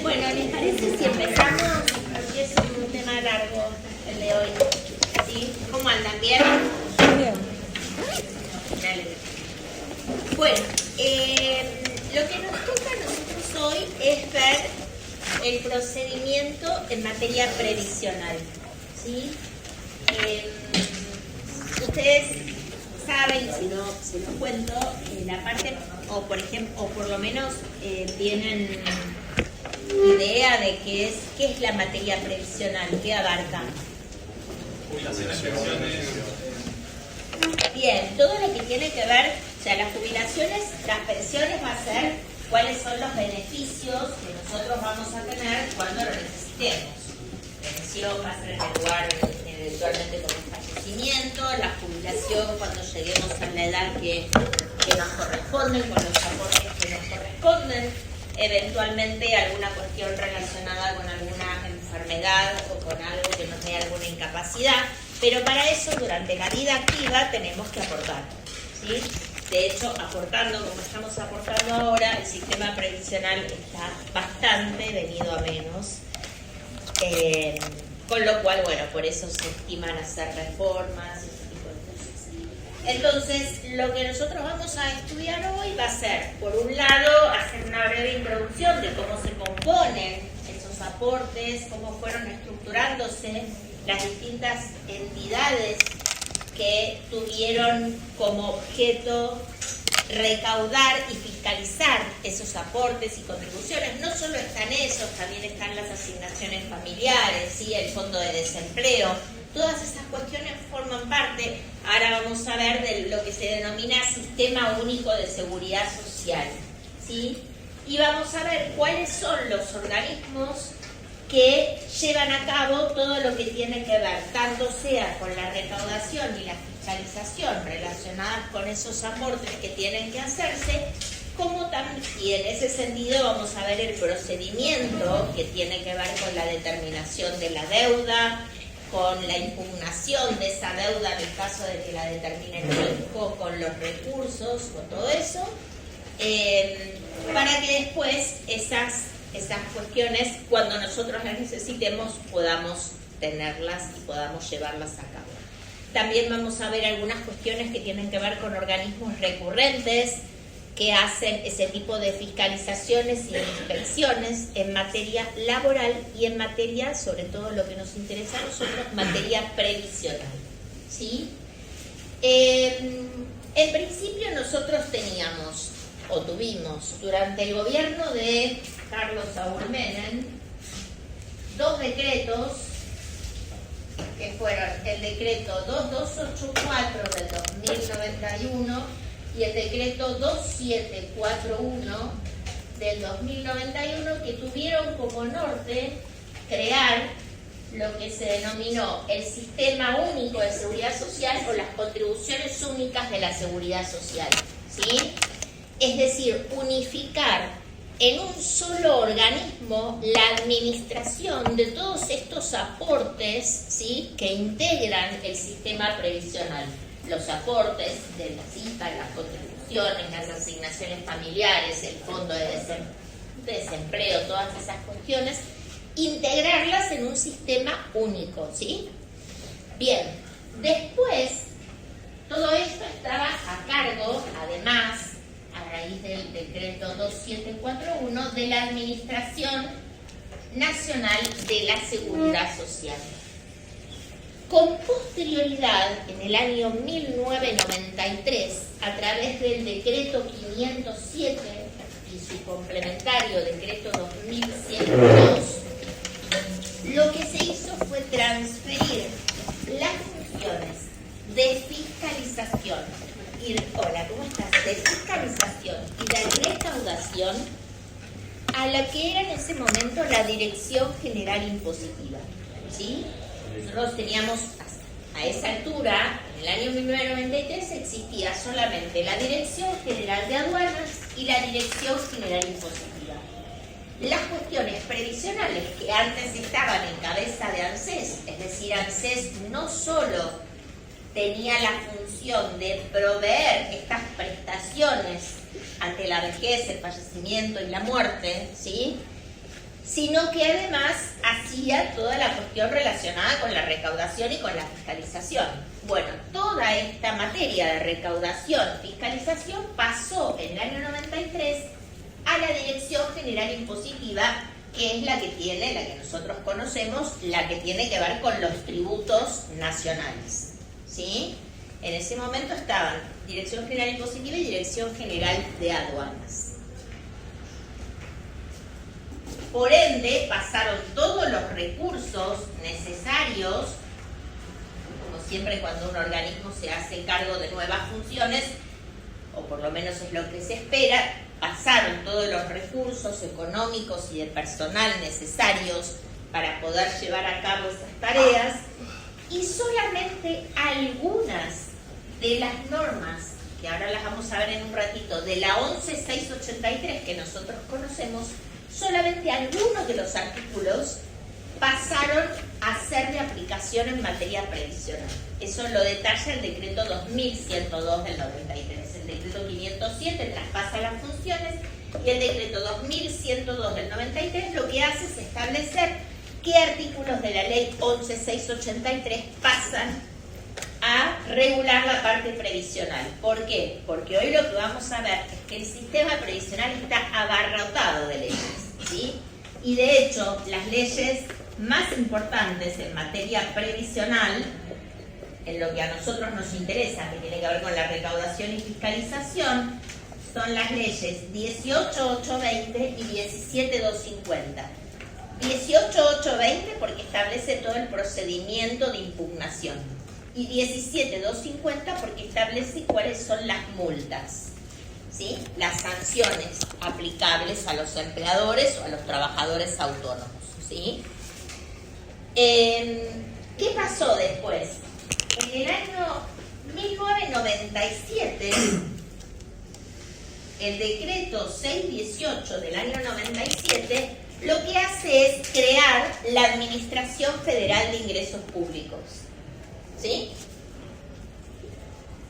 Bueno, ¿les parece si empezamos? Porque es un tema largo el de hoy. ¿Sí? ¿Cómo andan? ¿Bien? Bien. Dale. Bueno, lo que nos toca a nosotros hoy es ver el procedimiento en materia previsional. ¿Sí? Ustedes saben, si no cuento, la parte, o por ejemplo, o por lo menos tienen idea de qué es la materia previsional, qué abarca. Jubilaciones, pensiones. Bien, todo lo que tiene que ver, o sea, las jubilaciones, las pensiones va a ser cuáles son los beneficios que nosotros vamos a tener cuando lo necesitemos. Pensión va a ser en el lugar eventualmente con un fallecimiento, la jubilación cuando lleguemos a la edad que nos corresponden, con los aportes que nos corresponden, eventualmente alguna cuestión relacionada con alguna enfermedad o con algo que nos dé alguna incapacidad, pero para eso durante la vida activa tenemos que aportar, ¿sí? De hecho, aportando como estamos aportando ahora, el sistema previsional está bastante venido a menos. Con lo cual, bueno, por eso se estiman hacer reformas, ese tipo de cosas. Entonces, lo que nosotros vamos a estudiar hoy va a ser, por un lado, hacer una breve introducción de cómo se componen esos aportes, cómo fueron estructurándose las distintas entidades que tuvieron como objeto recaudar y fiscalizar esos aportes y contribuciones. No solo están esos, también están las asignaciones familiares, ¿sí? El fondo de desempleo. Todas esas cuestiones forman parte, ahora vamos a ver, de lo que se denomina Sistema Único de Seguridad Social, ¿sí? Y vamos a ver cuáles son los organismos que llevan a cabo todo lo que tiene que ver, tanto sea con la recaudación y la fiscalización relacionadas con esos aportes que tienen que hacerse, como también, y en ese sentido vamos a ver el procedimiento que tiene que ver con la determinación de la deuda, con la impugnación de esa deuda en el caso de que la determine el fisco, con los recursos, con todo eso, para que después esas cuestiones, cuando nosotros las necesitemos, podamos tenerlas y podamos llevarlas a cabo. También vamos a ver algunas cuestiones que tienen que ver con organismos recurrentes que hacen ese tipo de fiscalizaciones y inspecciones en materia laboral y en materia, sobre todo lo que nos interesa a nosotros, materia previsional, ¿sí? En principio nosotros teníamos, o tuvimos, durante el gobierno de Carlos Saúl Menem, dos decretos que fueron el decreto 2284 del 2091 y el decreto 2741 del 2091, que tuvieron como norte crear lo que se denominó el Sistema Único de Seguridad Social o las contribuciones únicas de la seguridad social, ¿sí? Es decir, unificar en un solo organismo la administración de todos estos aportes, ¿sí?, que integran el sistema previsional. Los aportes de las IFA, las contribuciones, las asignaciones familiares, el fondo de desempleo, todas esas cuestiones, integrarlas en un sistema único, ¿sí? Bien, después, todo esto estaba a cargo, además, a raíz del decreto 2741, de la Administración Nacional de la Seguridad Social. Con posterioridad, en el año 1993, a través del decreto 507 y su complementario decreto 2102, lo que se hizo fue transferir las funciones de fiscalización hola, ¿cómo estás? De fiscalización y de recaudación a la que era en ese momento la Dirección General Impositiva, ¿sí? Nosotros teníamos, a esa altura, en el año 1993, existía solamente la Dirección General de Aduanas y la Dirección General Impositiva. Las cuestiones previsionales que antes estaban en cabeza de ANSES, es decir, ANSES no solo tenía la función de proveer estas prestaciones ante la vejez, el fallecimiento y la muerte, ¿sí?, sino que además hacía toda la cuestión relacionada con la recaudación y con la fiscalización. Bueno, toda esta materia de recaudación, fiscalización, pasó en el año 93 a la Dirección General Impositiva, que es la que tiene, la que nosotros conocemos, la que tiene que ver con los tributos nacionales, ¿sí? En ese momento estaban Dirección General Impositiva y Dirección General de Aduanas. Por ende, pasaron todos los recursos necesarios, como siempre cuando un organismo se hace cargo de nuevas funciones, o por lo menos es lo que se espera, pasaron todos los recursos económicos y de personal necesarios para poder llevar a cabo esas tareas, y solamente algunas de las normas, que ahora las vamos a ver en un ratito, de la 11.683 que nosotros conocemos, solamente algunos de los artículos pasaron a ser de aplicación en materia previsional. Eso lo detalla el decreto 2102 del 93. El decreto 507 traspasa las funciones y el decreto 2102 del 93 lo que hace es establecer qué artículos de la ley 11.683 pasan a regular la parte previsional. ¿Por qué? Porque hoy lo que vamos a ver es que el sistema previsional está abarrotado de leyes, ¿sí? Y de hecho, las leyes más importantes en materia previsional, en lo que a nosotros nos interesa, que tiene que ver con la recaudación y fiscalización, son las leyes 18.820 y 17.250. 18.820 porque establece todo el procedimiento de impugnación, y 17.250 porque establece cuáles son las multas, ¿sí?, las sanciones aplicables a los empleadores o a los trabajadores autónomos, ¿sí? ¿Qué pasó después? En el año 1997, el decreto 618 del año 97 lo que hace es crear la Administración Federal de Ingresos Públicos, ¿sí?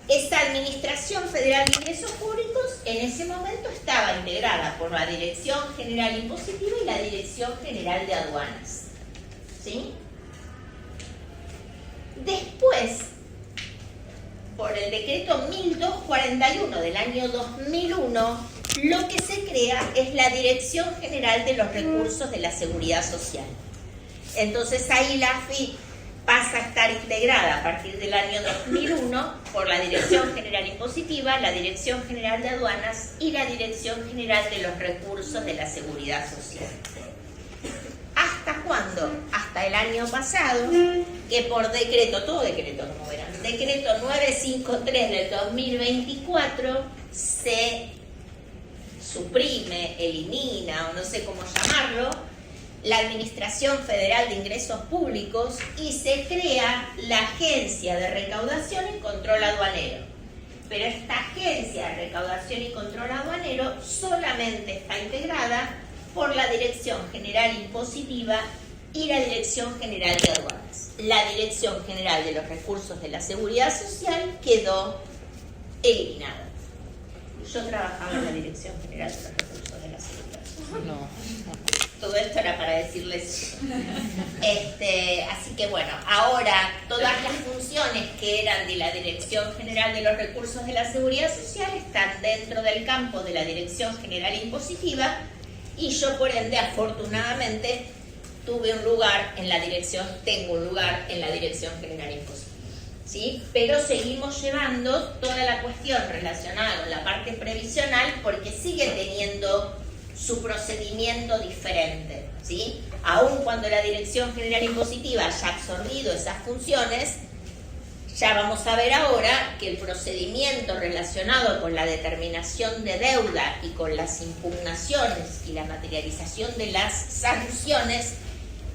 Esta Administración Federal de Ingresos Públicos en ese momento estaba integrada por la Dirección General Impositiva y la Dirección General de Aduanas, ¿sí? Después, por el decreto 1241 del año 2001, lo que se crea es la Dirección General de los Recursos de la Seguridad Social. Entonces ahí la AFI pasa a estar integrada a partir del año 2001 por la Dirección General Impositiva, la Dirección General de Aduanas y la Dirección General de los Recursos de la Seguridad Social. ¿Hasta cuándo? Hasta el año pasado, que por decreto, todo decreto, como verán, decreto 953 del 2024, se suprime, elimina, o no sé cómo llamarlo, la Administración Federal de Ingresos Públicos y se crea la Agencia de Recaudación y Control Aduanero. Pero esta Agencia de Recaudación y Control Aduanero solamente está integrada por la Dirección General Impositiva y la Dirección General de Aduanas. La Dirección General de los Recursos de la Seguridad Social quedó eliminada. Yo trabajaba en la Dirección General de los Recursos de la Seguridad Social. No. Todo esto era para decirles. Así que bueno, ahora todas las funciones que eran de la Dirección General de los Recursos de la Seguridad Social están dentro del campo de la Dirección General Impositiva, y yo por ende, afortunadamente, tengo un lugar en la Dirección General Impositiva, ¿sí? Pero seguimos llevando toda la cuestión relacionada con la parte previsional porque sigue teniendo su procedimiento diferente, ¿sí? Aun cuando la Dirección General Impositiva haya absorbido esas funciones, ya vamos a ver ahora que el procedimiento relacionado con la determinación de deuda y con las impugnaciones y la materialización de las sanciones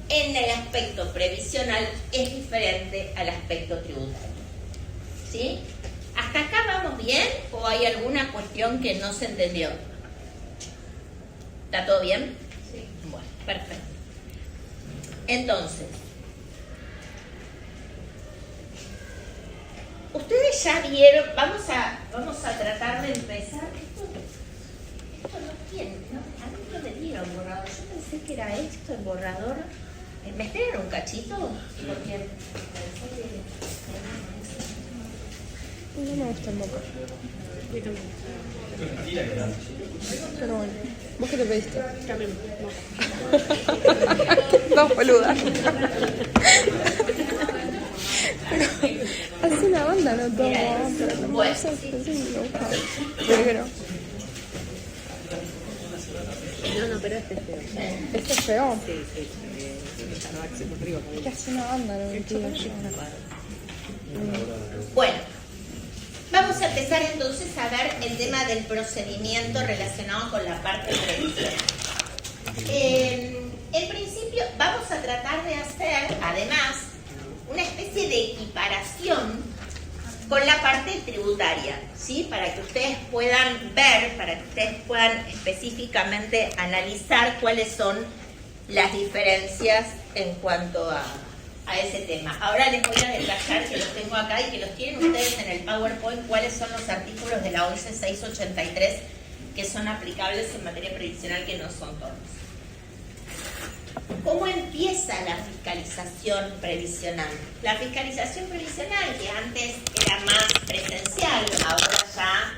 en el aspecto previsional es diferente al aspecto tributario, ¿sí? ¿Hasta acá vamos bien o hay alguna cuestión que no se entendió? ¿Está todo bien? Sí. Bueno, perfecto. Entonces, Ustedes ya vieron, vamos a tratar de empezar. Esto no tiene, ¿no? A mí no me dieron borrador. Yo pensé que era esto el borrador. ¿Me esperan un cachito? Porque no me gusta el mapa. Pero bueno, ¿vos qué te pediste? No, boluda. Hace una banda, no todo. Pero no me gusta, sí me gusta. Negro. No, pero este es feo. ¿Este es feo? Sí. Que hace una banda, no me entiendo yo. bueno, vamos a empezar entonces a ver el tema del procedimiento relacionado con la parte previsional. En principio vamos a tratar de hacer, además, una especie de equiparación con la parte tributaria, ¿sí? Para que ustedes puedan ver, para que ustedes puedan específicamente analizar cuáles son las diferencias en cuanto a ese tema. Ahora les voy a detallar, que los tengo acá y que los tienen ustedes en el PowerPoint, cuáles son los artículos de la 11683 que son aplicables en materia previsional, que no son todos. ¿Cómo empieza la fiscalización previsional? La fiscalización previsional, que antes era más presencial, ahora ya,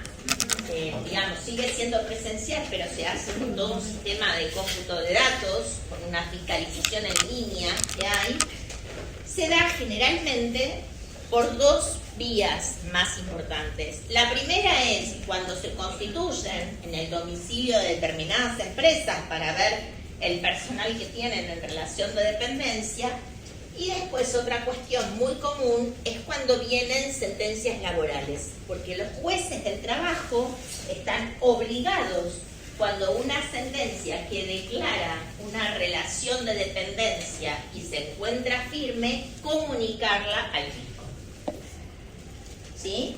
digamos, sigue siendo presencial, pero se hace con todo un sistema de cómputo de datos, con una fiscalización en línea que hay, se da generalmente por dos vías más importantes. La primera es cuando se constituyen en el domicilio de determinadas empresas para ver el personal que tienen en relación de dependencia, y después otra cuestión muy común es cuando vienen sentencias laborales, porque los jueces del trabajo están obligados, cuando una sentencia que declara una relación de dependencia y se encuentra firme, comunicarla al fisco. ¿Sí?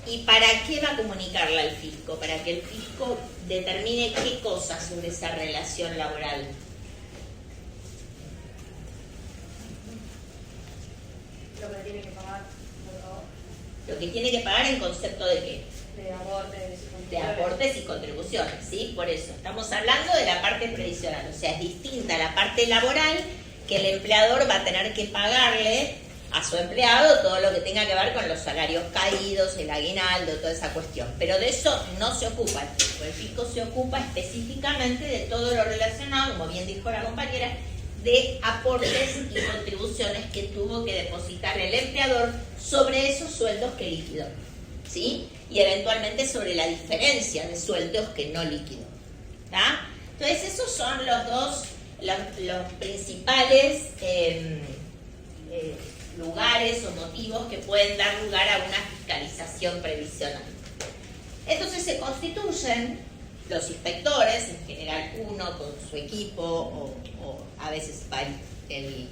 ¿Y para qué va a comunicarla al fisco? Para que el fisco determine qué cosas sobre esa relación laboral. Lo que tiene que pagar, Lo que tiene que pagar en concepto de qué? de aportes De aportes y contribuciones, ¿sí? Por eso, estamos hablando de la parte previsional, o sea, es distinta a la parte laboral, que el empleador va a tener que pagarle a su empleado todo lo que tenga que ver con los salarios caídos, el aguinaldo, toda esa cuestión. Pero de eso no se ocupa el fisco. El fisco se ocupa específicamente de todo lo relacionado, como bien dijo la compañera, de aportes y contribuciones que tuvo que depositar el empleador sobre esos sueldos que liquidó, ¿sí? Y eventualmente sobre la diferencia de sueldos que no liquidó, ¿tá? Entonces esos son los principales lugares o motivos que pueden dar lugar a una fiscalización previsional. Entonces se constituyen los inspectores, en general uno con su equipo o a veces va el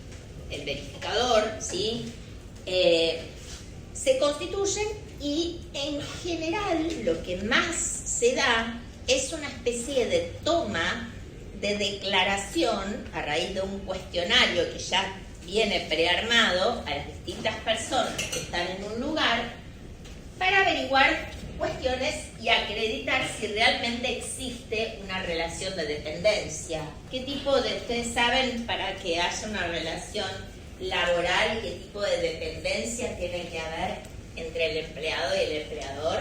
verificador, ¿sí? Se constituyen y en general lo que más se da es una especie de toma de declaración a raíz de un cuestionario que ya viene prearmado a las distintas personas que están en un lugar para averiguar cuestiones y acreditar si realmente existe una relación de dependencia. ¿Qué tipo de, ustedes saben, para que haya una relación laboral, qué tipo de dependencia tiene que haber entre el empleado y el empleador?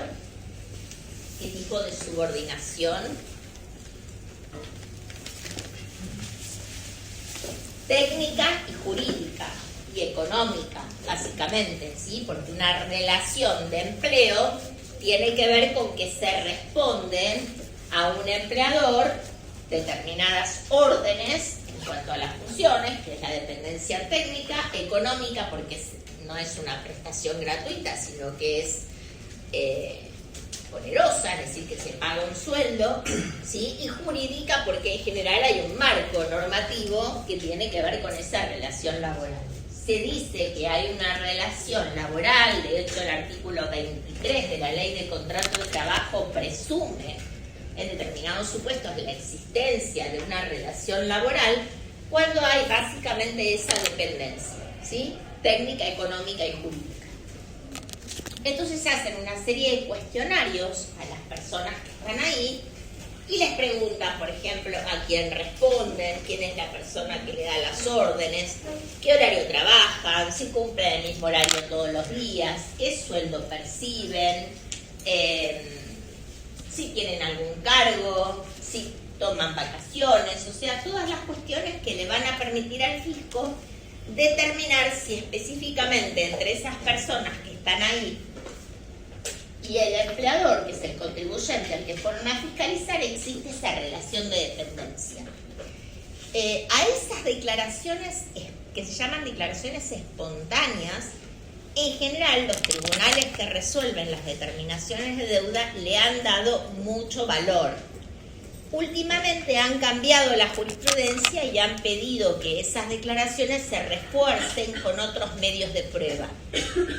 ¿Qué tipo de subordinación? Técnica y jurídica y económica, básicamente, ¿sí? Porque una relación de empleo tiene que ver con que se responden a un empleador determinadas órdenes en cuanto a las funciones, que es la dependencia técnica, económica, porque no es una prestación gratuita, sino que es onerosa, es decir, que se paga un sueldo, ¿sí? Y jurídica, porque en general hay un marco normativo que tiene que ver con esa relación laboral. Se dice que hay una relación laboral, de hecho el artículo 23 de la Ley de Contrato de Trabajo presume en determinados supuestos la existencia de una relación laboral cuando hay básicamente esa dependencia, ¿sí? Técnica, económica y jurídica. Entonces hacen una serie de cuestionarios a las personas que están ahí y les preguntan, por ejemplo, a quién responden, quién es la persona que le da las órdenes, qué horario trabajan, si cumplen el mismo horario todos los días, qué sueldo perciben, si tienen algún cargo, si toman vacaciones, o sea, todas las cuestiones que le van a permitir al fisco determinar si específicamente entre esas personas que están ahí y el empleador, que es el contribuyente al que fueron a fiscalizar, existe esa relación de dependencia. A esas declaraciones, que se llaman declaraciones espontáneas, en general los tribunales que resuelven las determinaciones de deuda le han dado mucho valor. Últimamente han cambiado la jurisprudencia y han pedido que esas declaraciones se refuercen con otros medios de prueba.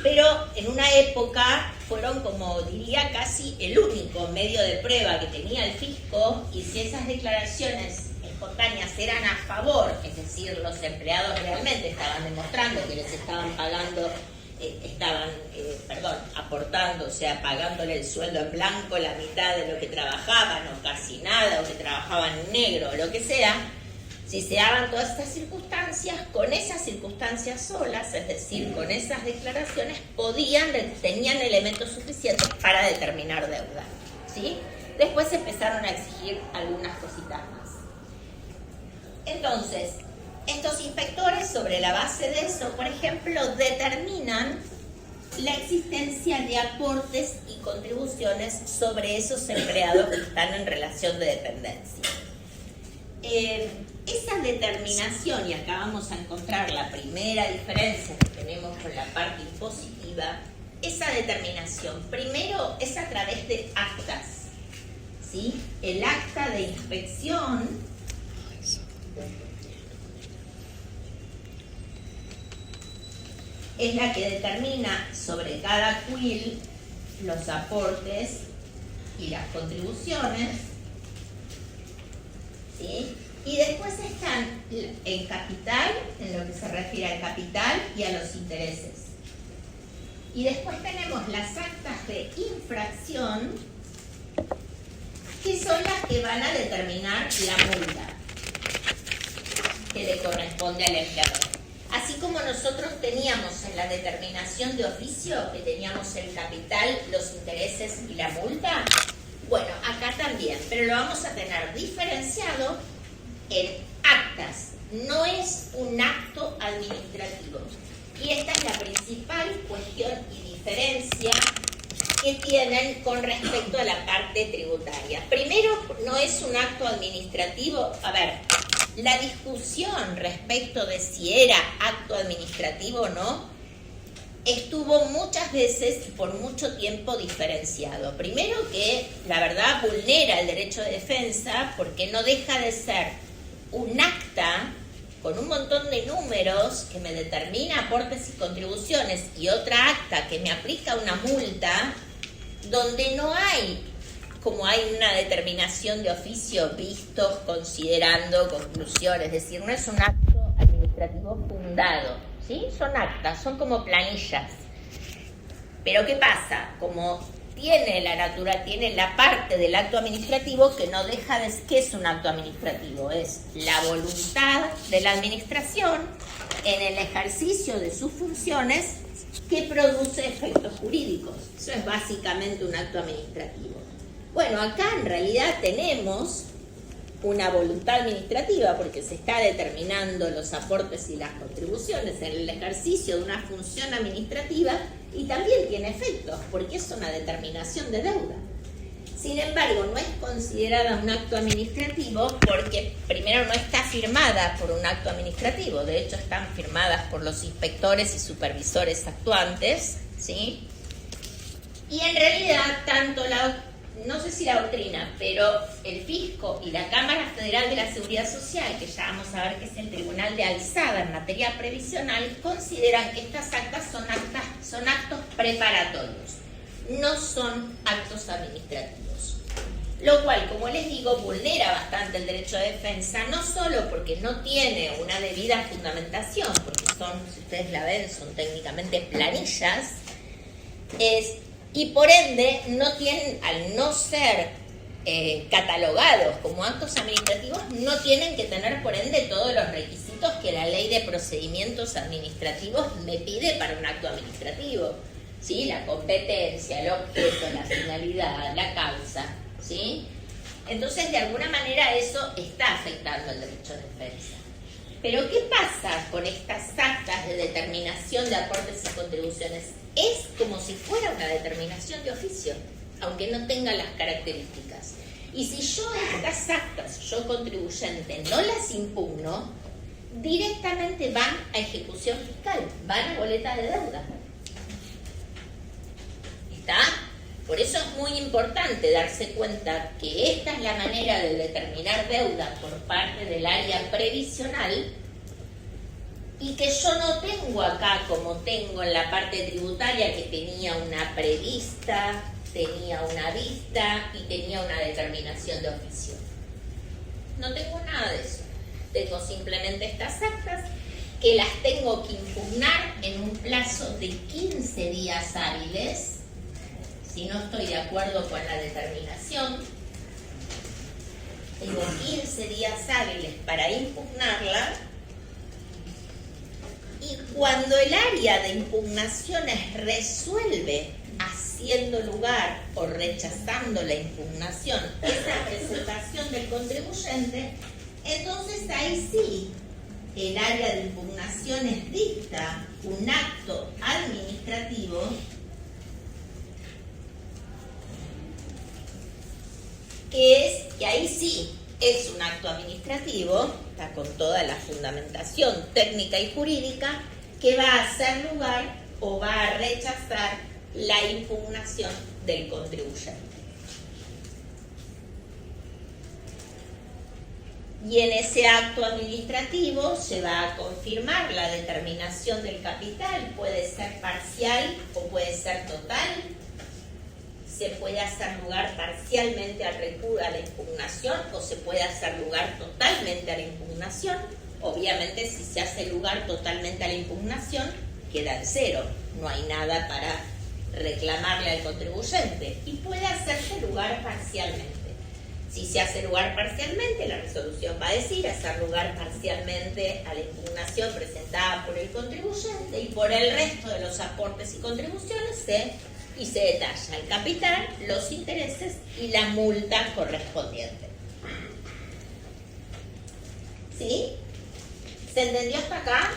Pero en una época fueron, como diría, casi el único medio de prueba que tenía el fisco, y si esas declaraciones espontáneas eran a favor, es decir, los empleados realmente estaban demostrando que les estaban pagando, aportando, o sea, pagándole el sueldo en blanco la mitad de lo que trabajaban, o casi nada, o que trabajaban en negro, o lo que sea, si se daban todas estas circunstancias, con esas circunstancias solas, es decir, con esas declaraciones, tenían elementos suficientes para determinar deuda, ¿sí? Después empezaron a exigir algunas cositas más. Entonces, estos inspectores, sobre la base de eso, por ejemplo, determinan la existencia de aportes y contribuciones sobre esos empleados que están en relación de dependencia. Esa determinación, y acá vamos a encontrar la primera diferencia que tenemos con la parte impositiva, esa determinación primero es a través de actas, ¿sí? El acta de inspección es la que determina sobre cada quil los aportes y las contribuciones, ¿sí? Y después están en capital, en lo que se refiere al capital y a los intereses. Y después tenemos las actas de infracción, que son las que van a determinar la multa que le corresponde al empleador. Así como nosotros teníamos en la determinación de oficio, que teníamos el capital, los intereses y la multa, bueno, acá también, pero lo vamos a tener diferenciado en actas. No es un acto administrativo. Y esta es la principal cuestión y diferencia que tienen con respecto a la parte tributaria. Primero, no es un acto administrativo. A ver, la discusión respecto de si era acto administrativo o no estuvo muchas veces y por mucho tiempo diferenciado. Primero, que la verdad vulnera el derecho de defensa, porque no deja de ser un acta con un montón de números que me determina aportes y contribuciones, y otra acta que me aplica una multa, donde no hay, como hay una determinación de oficio, vistos, considerando, conclusión, es decir, no es un acto administrativo fundado, ¿sí? Son actas, son como planillas. Pero ¿qué pasa? Como tiene la parte del acto administrativo que no deja de ser, ¿qué es un acto administrativo? Es la voluntad de la administración en el ejercicio de sus funciones que produce efectos jurídicos. Eso es básicamente un acto administrativo. Bueno, acá en realidad tenemos una voluntad administrativa porque se está determinando los aportes y las contribuciones en el ejercicio de una función administrativa, y también tiene efectos porque es una determinación de deuda. Sin embargo, no es considerada un acto administrativo porque primero no está firmada por un acto administrativo, de hecho están firmadas por los inspectores y supervisores actuantes, ¿sí? Y en realidad tanto no sé si la doctrina, pero el fisco y la Cámara Federal de la Seguridad Social, que ya vamos a ver que es el tribunal de alzada en materia previsional, consideran que estas actas son actos preparatorios, no son actos administrativos. Lo cual, como les digo, vulnera bastante el derecho de defensa, no solo porque no tiene una debida fundamentación, porque son, si ustedes la ven, son técnicamente planillas, Y por ende, no tienen, al no ser catalogados como actos administrativos, no tienen que tener por ende todos los requisitos que la ley de procedimientos administrativos me pide para un acto administrativo, ¿sí? La competencia, el objeto, la finalidad, la causa, ¿sí? Entonces, de alguna manera eso está afectando el derecho de defensa. Pero ¿qué pasa con estas actas de determinación de aportes y contribuciones? Es como si fuera una determinación de oficio, aunque no tenga las características. Y si yo estas actas, yo contribuyente, no las impugno, directamente van a ejecución fiscal, van a boleta de deuda. ¿Está? Por eso es muy importante darse cuenta que esta es la manera de determinar deuda por parte del área previsional y que yo no tengo acá, como tengo en la parte tributaria, que tenía una prevista, tenía una vista y tenía una determinación de oficio. No tengo nada de eso. Tengo simplemente estas actas que las tengo que impugnar en un plazo de 15 días hábiles. Si no estoy de acuerdo con la determinación, tengo 15 días hábiles para impugnarla. Y cuando el área de impugnaciones resuelve haciendo lugar o rechazando la impugnación esa presentación del contribuyente, entonces ahí sí el área de impugnaciones dicta un acto administrativo que ahí sí es un acto administrativo, está con toda la fundamentación técnica y jurídica, que va a hacer lugar o va a rechazar la impugnación del contribuyente. Y en ese acto administrativo se va a confirmar la determinación del capital, puede ser parcial o puede ser total. Se puede hacer lugar parcialmente al recurso a la impugnación o se puede hacer lugar totalmente a la impugnación. Obviamente, si se hace lugar totalmente a la impugnación, queda en cero, no hay nada para reclamarle al contribuyente, y puede hacerse lugar parcialmente. Si se hace lugar parcialmente, la resolución va a decir hacer lugar parcialmente a la impugnación presentada por el contribuyente, y por el resto de los aportes y contribuciones se detalla el capital, los intereses y la multa correspondiente. ¿Sí? ¿Se entendió hasta acá?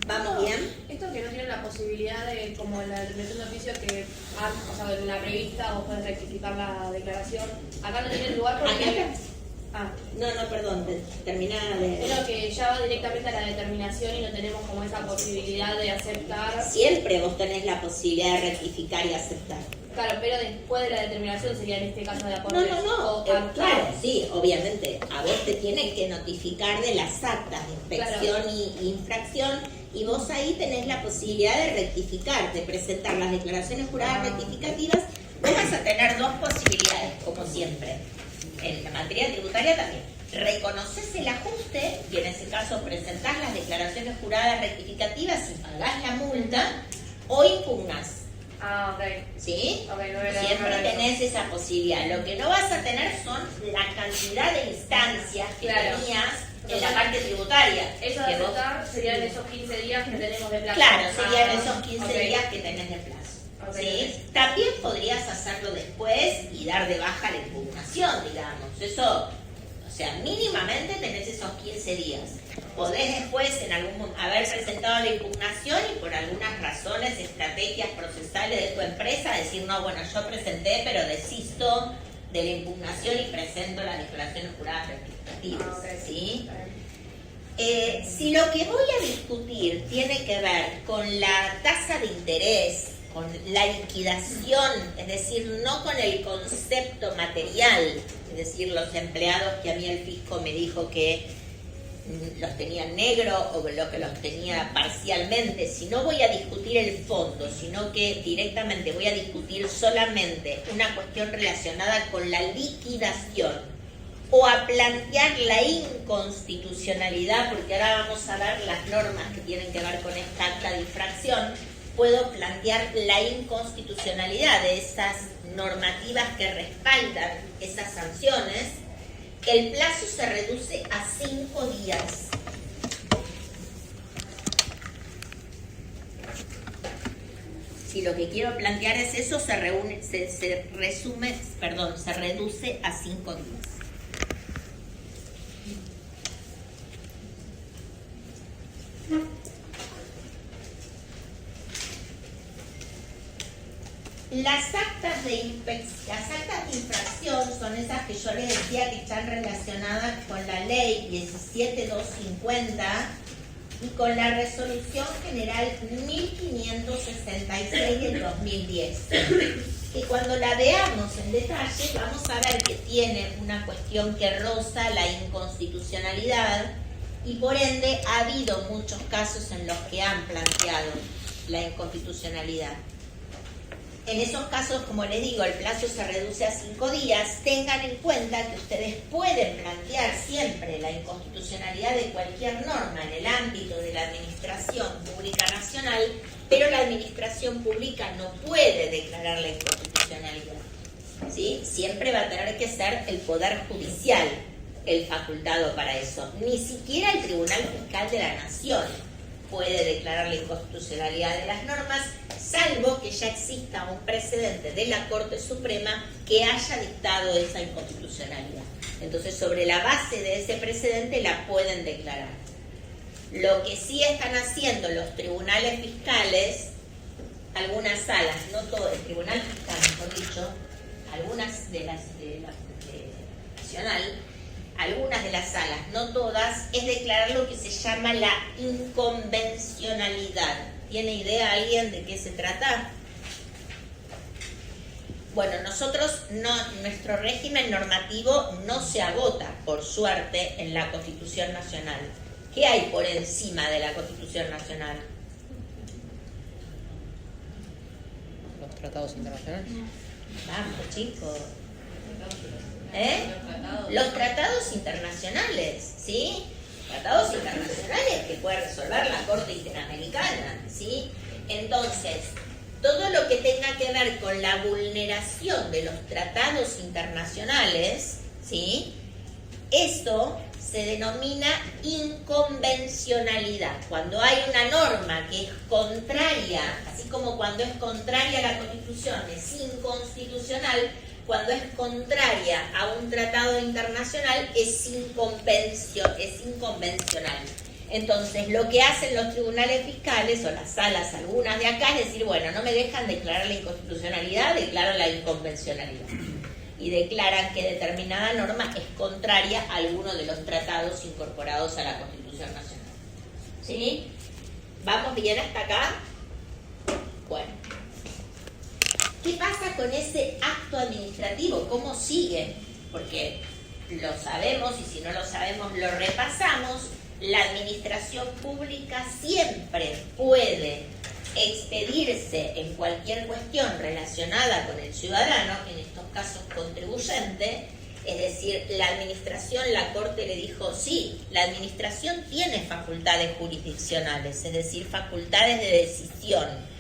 ¿Vamos bien? Esto que no tienen la posibilidad de, como en la determinación de oficio, que o sea, en la prevista vos podés rectificar la declaración, acá no tienen lugar porque... No, perdón, termina de... Pero que ya va directamente a la determinación y no tenemos como esa posibilidad de aceptar. Siempre vos tenés la posibilidad de rectificar y aceptar. Claro, pero después de la determinación sería en este caso de aportes. No. Claro, sí, obviamente. A vos te tienen que notificar de las actas de inspección y infracción, y vos ahí tenés la posibilidad de rectificar, de presentar las declaraciones juradas rectificativas. Vos vas a tener dos posibilidades, como siempre. En la materia tributaria también. Reconoces el ajuste y en ese caso presentás las declaraciones juradas rectificativas y pagás la multa, o impugnas. Ok. ¿Sí? Okay, Siempre tenés esa posibilidad. Lo que no vas a tener son la cantidad de instancias que tenías en la parte tributaria. Eso de aceptar serían esos 15 días que tenemos de plazo. Claro, serían esos 15 días que tenés de plazo. Okay. ¿Sí? También podrías hacerlo después y dar de baja la impugnación, digamos. Eso, o sea, mínimamente tenés esos 15 días. Podés después haber presentado la impugnación y por algunas razones, estrategias procesales de tu empresa, decir, no, bueno, yo presenté, pero desisto de la impugnación y presento las declaraciones juradas rectificativas. ¿Sí? Si lo que voy a discutir tiene que ver con la tasa de interés, con la liquidación, es decir, no con el concepto material, es decir, los empleados que a mí el fisco me dijo que los tenía negro o lo que los tenía parcialmente, si no voy a discutir el fondo, sino que directamente voy a discutir solamente una cuestión relacionada con la liquidación o a plantear la inconstitucionalidad, porque ahora vamos a ver las normas que tienen que ver con esta acta de infracción. puedo plantear la inconstitucionalidad de esas normativas que respaldan esas sanciones, el plazo se reduce a 5 días. Si lo que quiero plantear es eso, se reduce a 5 días. Las actas de infracción son esas que yo les decía que están relacionadas con la ley 17250 y con la resolución general 1566 del 2010. Y cuando la veamos en detalle vamos a ver que tiene una cuestión que roza la inconstitucionalidad y por ende ha habido muchos casos en los que han planteado la inconstitucionalidad. En esos casos, como les digo, el plazo se reduce a 5 días. Tengan en cuenta que ustedes pueden plantear siempre la inconstitucionalidad de cualquier norma en el ámbito de la administración pública nacional, pero la administración pública no puede declarar la inconstitucionalidad, ¿sí? Siempre va a tener que ser el Poder Judicial el facultado para eso. Ni siquiera el Tribunal Fiscal de la Nación puede declarar la inconstitucionalidad de las normas, salvo que ya exista un precedente de la Corte Suprema que haya dictado esa inconstitucionalidad. Entonces, sobre la base de ese precedente la pueden declarar. Lo que sí están haciendo los tribunales fiscales, algunas salas, no todo, el tribunal fiscal, mejor dicho, algunas de las nacional, algunas de las salas, no todas, es declarar lo que se llama la inconvencionalidad. ¿Tiene idea alguien de qué se trata? Bueno, nuestro régimen normativo no se agota, por suerte, en la Constitución Nacional. ¿Qué hay por encima de la Constitución Nacional? Los tratados internacionales. Vamos, chicos. Los tratados internacionales, ¿sí? Tratados internacionales que puede resolver la Corte Interamericana, ¿sí? Entonces, todo lo que tenga que ver con la vulneración de los tratados internacionales, ¿sí? Eso se denomina inconvencionalidad. Cuando hay una norma que es contraria, así como cuando es contraria a la Constitución, es inconstitucional, cuando es contraria a un tratado internacional es inconvencional. Entonces, lo que hacen los tribunales fiscales o las salas, algunas de acá, es decir, bueno, no me dejan declarar la inconstitucionalidad, declaro la inconvencionalidad. Y declaran que determinada norma es contraria a alguno de los tratados incorporados a la Constitución Nacional. ¿Sí? ¿Vamos bien hasta acá? Bueno. ¿Qué pasa con ese acto administrativo? ¿Cómo sigue? Porque lo sabemos y si no lo sabemos lo repasamos. La administración pública siempre puede expedirse en cualquier cuestión relacionada con el ciudadano, en estos casos contribuyente, es decir, la administración, la Corte le dijo, sí, la administración tiene facultades jurisdiccionales, es decir, facultades de decisión,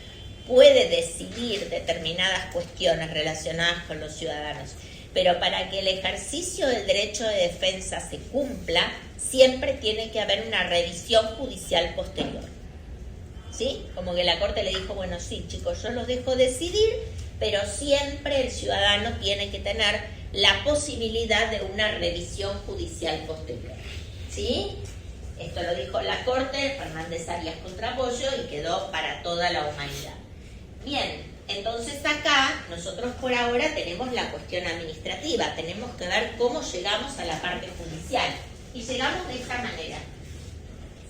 puede decidir determinadas cuestiones relacionadas con los ciudadanos, pero para que el ejercicio del derecho de defensa se cumpla, siempre tiene que haber una revisión judicial posterior. ¿Sí? Como que la Corte le dijo, bueno, sí, chicos, yo los dejo decidir, pero siempre el ciudadano tiene que tener la posibilidad de una revisión judicial posterior. ¿Sí? Esto lo dijo la Corte, Fernández Arias contra Pollo, y quedó para toda la humanidad. Bien, entonces acá nosotros por ahora tenemos la cuestión administrativa, tenemos que ver cómo llegamos a la parte judicial. Y llegamos de esta manera.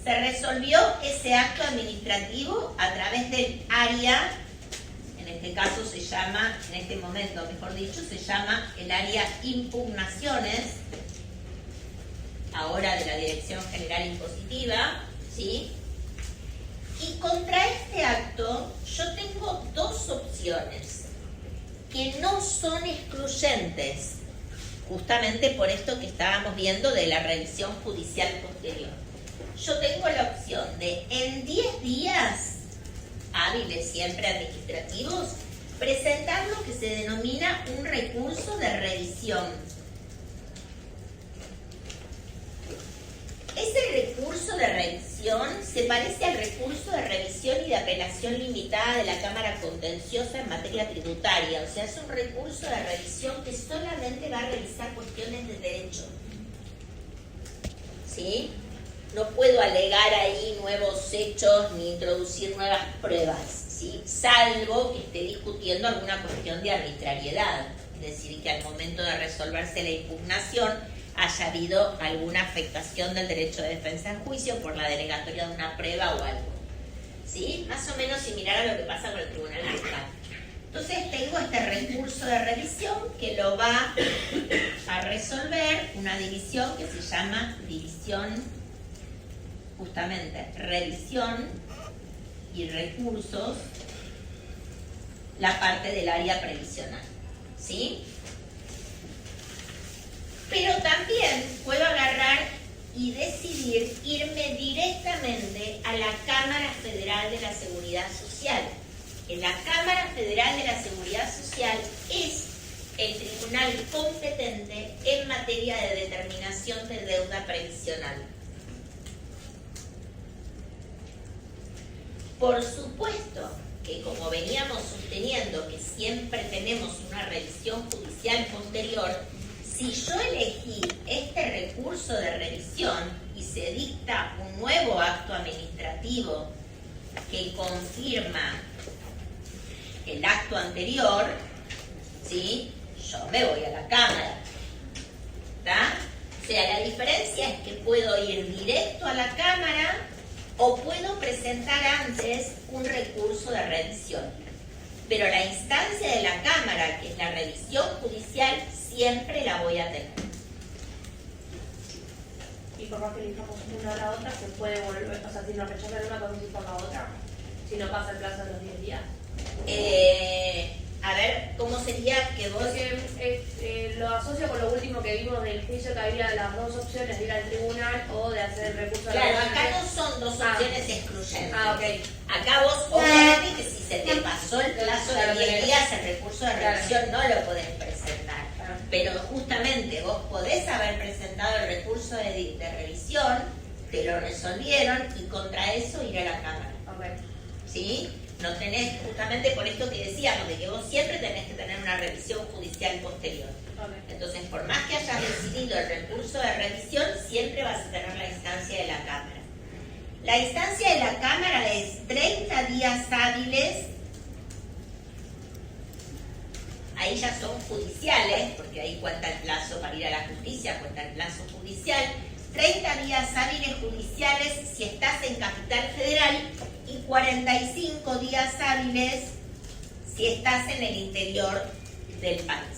Se resolvió ese acto administrativo a través del área, en este caso se llama, en este momento mejor dicho, se llama el área impugnaciones, ahora de la Dirección General Impositiva, ¿sí? Y contra este acto yo tengo dos opciones que no son excluyentes, justamente por esto que estábamos viendo de la revisión judicial posterior. Yo tengo la opción de en 10 días hábiles siempre administrativos, presentar lo que se denomina un recurso de revisión. Ese recurso de revisión se parece al recurso de revisión y de apelación limitada de la Cámara Contenciosa en materia tributaria. O sea, es un recurso de revisión que solamente va a revisar cuestiones de derecho. ¿Sí? No puedo alegar ahí nuevos hechos ni introducir nuevas pruebas, ¿sí? Salvo que esté discutiendo alguna cuestión de arbitrariedad. Es decir, que al momento de resolverse la impugnación haya habido alguna afectación del derecho de defensa en juicio por la denegatoria de una prueba o algo. ¿Sí? Más o menos similar a lo que pasa con el Tribunal Fiscal. Entonces tengo este recurso de revisión que lo va a resolver una división que se llama división, justamente, revisión y recursos, la parte del área previsional. ¿Sí? Pero también puedo agarrar y decidir irme directamente a la Cámara Federal de la Seguridad Social. Que la Cámara Federal de la Seguridad Social es el tribunal competente en materia de determinación de deuda previsional. Por supuesto que, como veníamos sosteniendo, que siempre tenemos una revisión judicial posterior, si yo elegí este recurso de revisión y se dicta un nuevo acto administrativo que confirma el acto anterior, ¿sí? Yo me voy a la Cámara. ¿Está? O sea, la diferencia es que puedo ir directo a la Cámara o puedo presentar antes un recurso de revisión. Pero la instancia de la Cámara, que es la revisión judicial, siempre la voy a tener. Y por más que elijamos una a la otra, se puede volver, o sea, si nos rechazan una, podemos ir por la otra, si no pasa el plazo de los 10 días. A ver, ¿cómo sería que vos...? Porque lo asocio con lo último que vimos del juicio, que había las dos opciones de ir al tribunal o de hacer el recurso a la Claro, Corte. acá no son dos opciones excluyentes. Ok. Acá vos, obviamente, que si se te pasó el plazo de 10 días, el recurso de revisión no lo podés presentar. Pero justamente vos podés haber presentado el recurso de revisión, te lo resolvieron y contra eso ir a la Cámara. Ok. ¿Sí? No tenés, justamente por esto que decíamos, de que vos siempre tenés que tener una revisión judicial posterior. Ok. Entonces, por más que hayas decidido el recurso de revisión, siempre vas a tener la instancia de la Cámara. La instancia de la Cámara es 30 días hábiles. Ahí ya son judiciales, porque ahí cuenta el plazo para ir a la justicia, cuenta el plazo judicial. 30 días hábiles judiciales si estás en Capital Federal y 45 días hábiles si estás en el interior del país.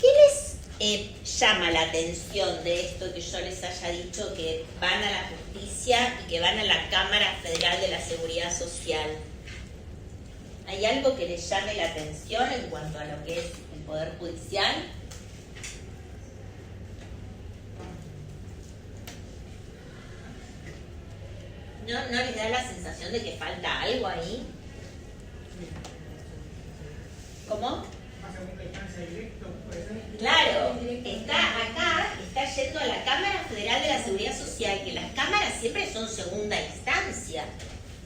¿Qué les llama la atención de esto que yo les haya dicho que van a la justicia y que van a la Cámara Federal de la Seguridad Social? ¿Hay algo que les llame la atención en cuanto a lo que es el Poder Judicial? ¿No les da la sensación de que falta algo ahí? ¿Cómo? Claro, está yendo a la Cámara Federal de la Seguridad Social, que las cámaras siempre son segunda instancia.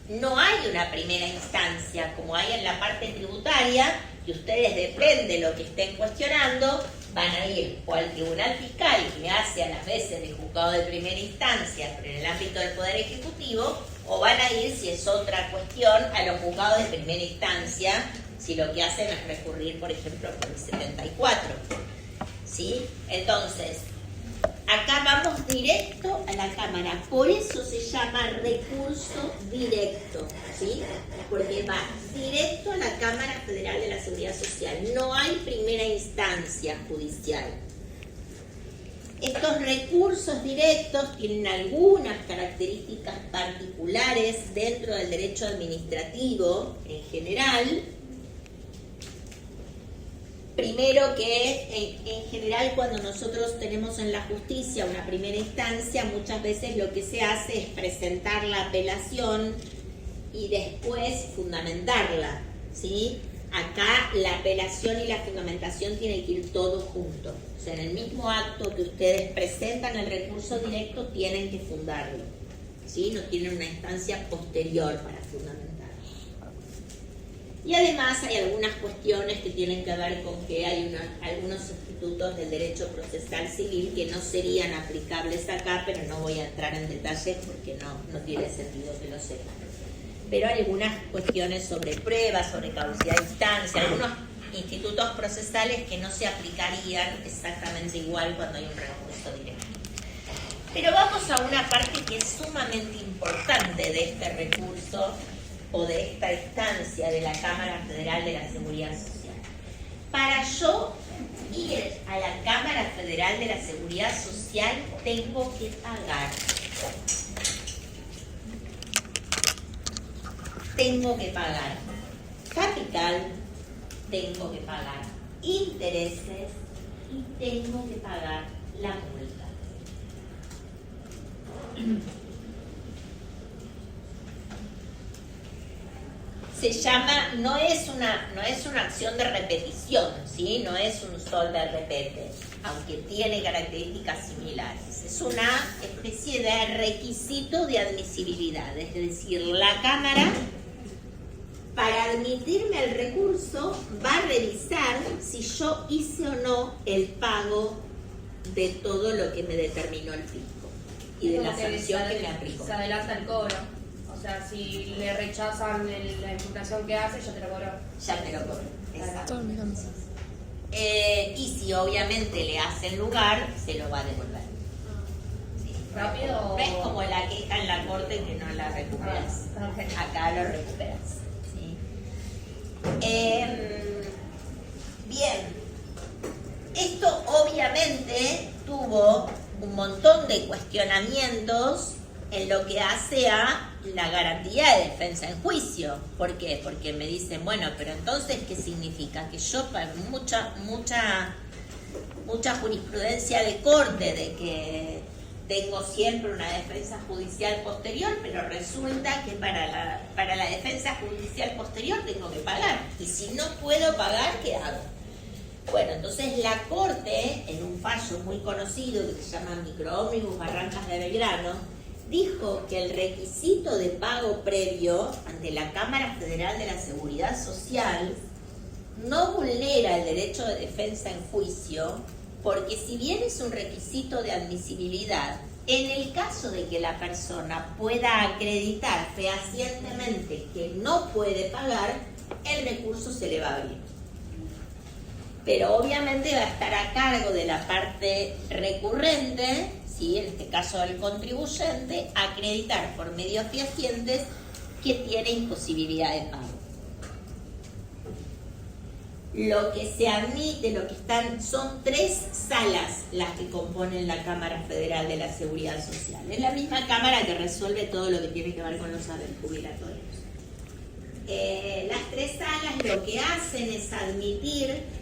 No hay una primera instancia como hay en la parte tributaria, y ustedes, depende de lo que estén cuestionando, van a ir o al Tribunal Fiscal, que hace a las veces de juzgado de primera instancia, pero en el ámbito del Poder Ejecutivo, o van a ir, si es otra cuestión, a los juzgados de primera instancia, si lo que hacen es recurrir, por ejemplo, por el 74. ¿Sí? Entonces, acá vamos directo a la Cámara, por eso se llama recurso directo, ¿sí? Porque va directo a la Cámara Federal de la Seguridad Social, no hay primera instancia judicial. Estos recursos directos tienen algunas características particulares dentro del derecho administrativo en general, Primero que en general cuando nosotros tenemos en la justicia una primera instancia, muchas veces lo que se hace es presentar la apelación y después fundamentarla, ¿sí? Acá la apelación y la fundamentación tienen que ir todo junto. O sea, en el mismo acto que ustedes presentan el recurso directo tienen que fundarlo, ¿sí? No tienen una instancia posterior para fundamentarlo. Y además hay algunas cuestiones que tienen que ver con que hay algunos institutos del derecho procesal civil que no serían aplicables acá, pero no voy a entrar en detalles porque no tiene sentido que lo sepan. Pero hay algunas cuestiones sobre pruebas, sobre caducidad de instancia, algunos institutos procesales que no se aplicarían exactamente igual cuando hay un recurso directo. Pero vamos a una parte que es sumamente importante de este recurso o de esta instancia de la Cámara Federal de la Seguridad Social. Para yo ir a la Cámara Federal de la Seguridad Social tengo que pagar. Tengo que pagar capital, tengo que pagar intereses y tengo que pagar la multa. Se llama, no es una acción de repetición, ¿sí? No es un sol de repete, aunque tiene características similares. Es una especie de requisito de admisibilidad, es decir, la Cámara, para admitirme el recurso, va a revisar si yo hice o no el pago de todo lo que me determinó el fisco y de la sanción que me aplicó. Se adelanta el cobro. O sea, si le rechazan la imputación que hace, ya te lo cobró. Ya te lo cobro. Exacto. Y si obviamente le hacen lugar, se lo va a devolver. Sí. ¿Rápido? Es como la queja en la corte que no la recuperas. Acá lo recuperas. ¿Sí? Bien. Esto obviamente tuvo un montón de cuestionamientos en lo que hace a la garantía de defensa en juicio. ¿Por qué? Porque me dicen, bueno, pero entonces, ¿qué significa? Que yo pago mucha jurisprudencia de corte de que tengo siempre una defensa judicial posterior, pero resulta que para la defensa judicial posterior tengo que pagar. Y si no puedo pagar, ¿qué hago? Bueno, entonces la Corte, en un fallo muy conocido que se llama Microómnibus Barrancas de Belgrano, dijo que el requisito de pago previo ante la Cámara Federal de la Seguridad Social no vulnera el derecho de defensa en juicio, porque si bien es un requisito de admisibilidad, en el caso de que la persona pueda acreditar fehacientemente que no puede pagar, el recurso se le va a abrir. Pero obviamente va a estar a cargo de la parte recurrente, ¿sí? En este caso del contribuyente, acreditar por medios fehacientes que tiene imposibilidad de pago. Lo que se admite, son 3 salas las que componen la Cámara Federal de la Seguridad Social. Es la misma Cámara que resuelve todo lo que tiene que ver con los saberes jubilatorios. Las 3 salas lo que hacen es admitir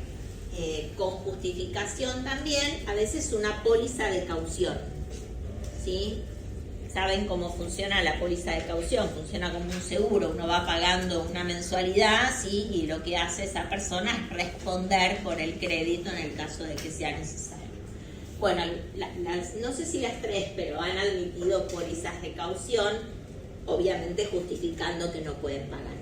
con justificación también, a veces una póliza de caución, ¿sí? Saben cómo funciona la póliza de caución, funciona como un seguro, uno va pagando una mensualidad, ¿sí? Y lo que hace esa persona es responder por el crédito en el caso de que sea necesario. Bueno, no sé si las 3, pero han admitido pólizas de caución, obviamente justificando que no pueden pagar.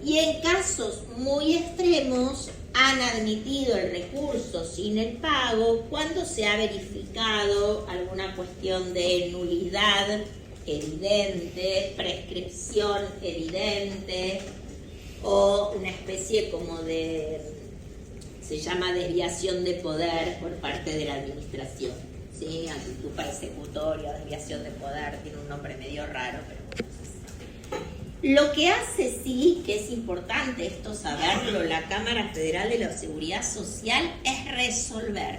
Y en casos muy extremos han admitido el recurso sin el pago cuando se ha verificado alguna cuestión de nulidad evidente, prescripción evidente o una especie como de, se llama desviación de poder por parte de la administración, ¿sí? Actitud persecutoria, desviación de poder, tiene un nombre medio raro, pero lo que hace, sí, que es importante esto saberlo, la Cámara Federal de la Seguridad Social, es resolver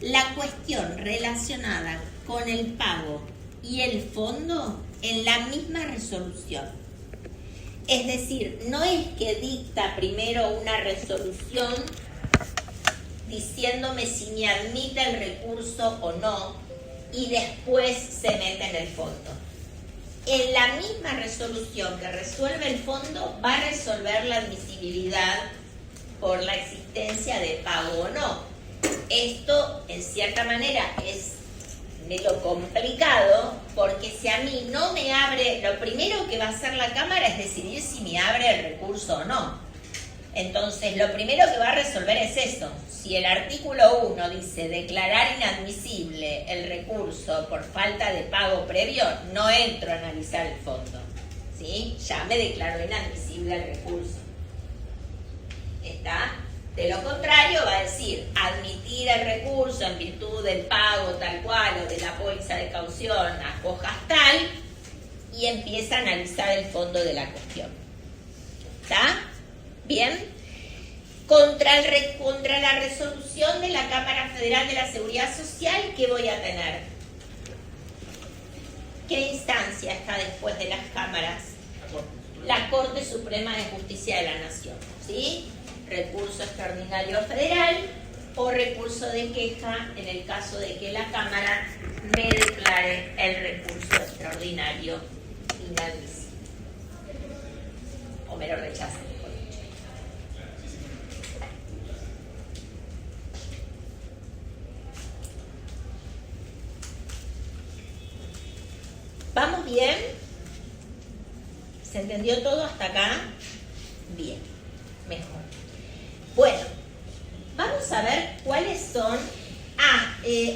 la cuestión relacionada con el pago y el fondo en la misma resolución. Es decir, no es que dicta primero una resolución diciéndome si me admite el recurso o no, y después se mete en el fondo. En la misma resolución que resuelve el fondo, va a resolver la admisibilidad por la existencia de pago o no. Esto, en cierta manera, es lo complicado, porque si a mí no me abre, lo primero que va a hacer la Cámara es decidir si me abre el recurso o no. Entonces, lo primero que va a resolver es eso. Si el artículo 1 dice declarar inadmisible el recurso por falta de pago previo, no entro a analizar el fondo, ¿sí? Ya me declaró inadmisible el recurso. ¿Está? De lo contrario, va a decir admitir el recurso en virtud del pago tal cual o de la póliza de caución a hojas tal, y empieza a analizar el fondo de la cuestión. ¿Está? Bien. Contra la resolución de la Cámara Federal de la Seguridad Social, ¿qué voy a tener? ¿Qué instancia está después de las cámaras? La Corte Suprema de Justicia de la Nación, ¿sí? Recurso extraordinario federal o recurso de queja en el caso de que la Cámara me declare el recurso extraordinario inadmisible o me lo rechace. ¿Vamos bien? ¿Se entendió todo hasta acá? Bien, mejor. Bueno, vamos a ver cuáles son...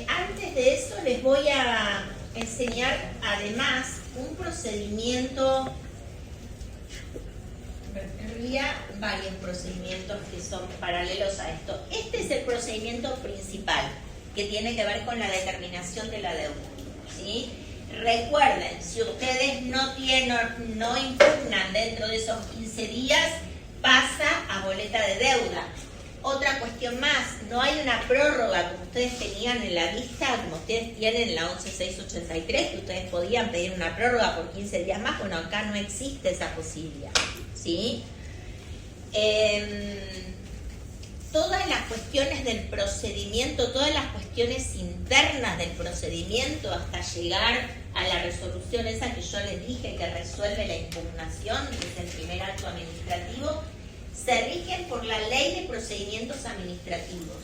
antes de eso les voy a enseñar además un procedimiento. Había varios procedimientos que son paralelos a esto. Este es el procedimiento principal, que tiene que ver con la determinación de la deuda, ¿sí? Recuerden, si ustedes no impugnan dentro de esos 15 días, pasa a boleta de deuda. Otra cuestión más, no hay una prórroga como ustedes tenían en la lista, como ustedes tienen en la 11683, que ustedes podían pedir una prórroga por 15 días más. Bueno, acá no existe esa posibilidad, ¿sí? Todas las cuestiones del procedimiento, todas las cuestiones internas del procedimiento hasta llegar a la resolución esa que yo les dije que resuelve la impugnación, que es el primer acto administrativo, se rigen por la Ley de Procedimientos Administrativos.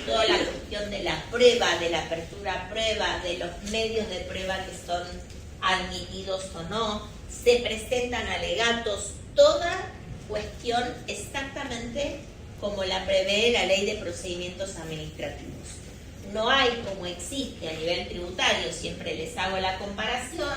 Toda la cuestión de la prueba, de la apertura a prueba, de los medios de prueba que son admitidos o no, se presentan alegatos, toda cuestión exactamente como la prevé la Ley de Procedimientos Administrativos. No hay, como existe a nivel tributario, siempre les hago la comparación,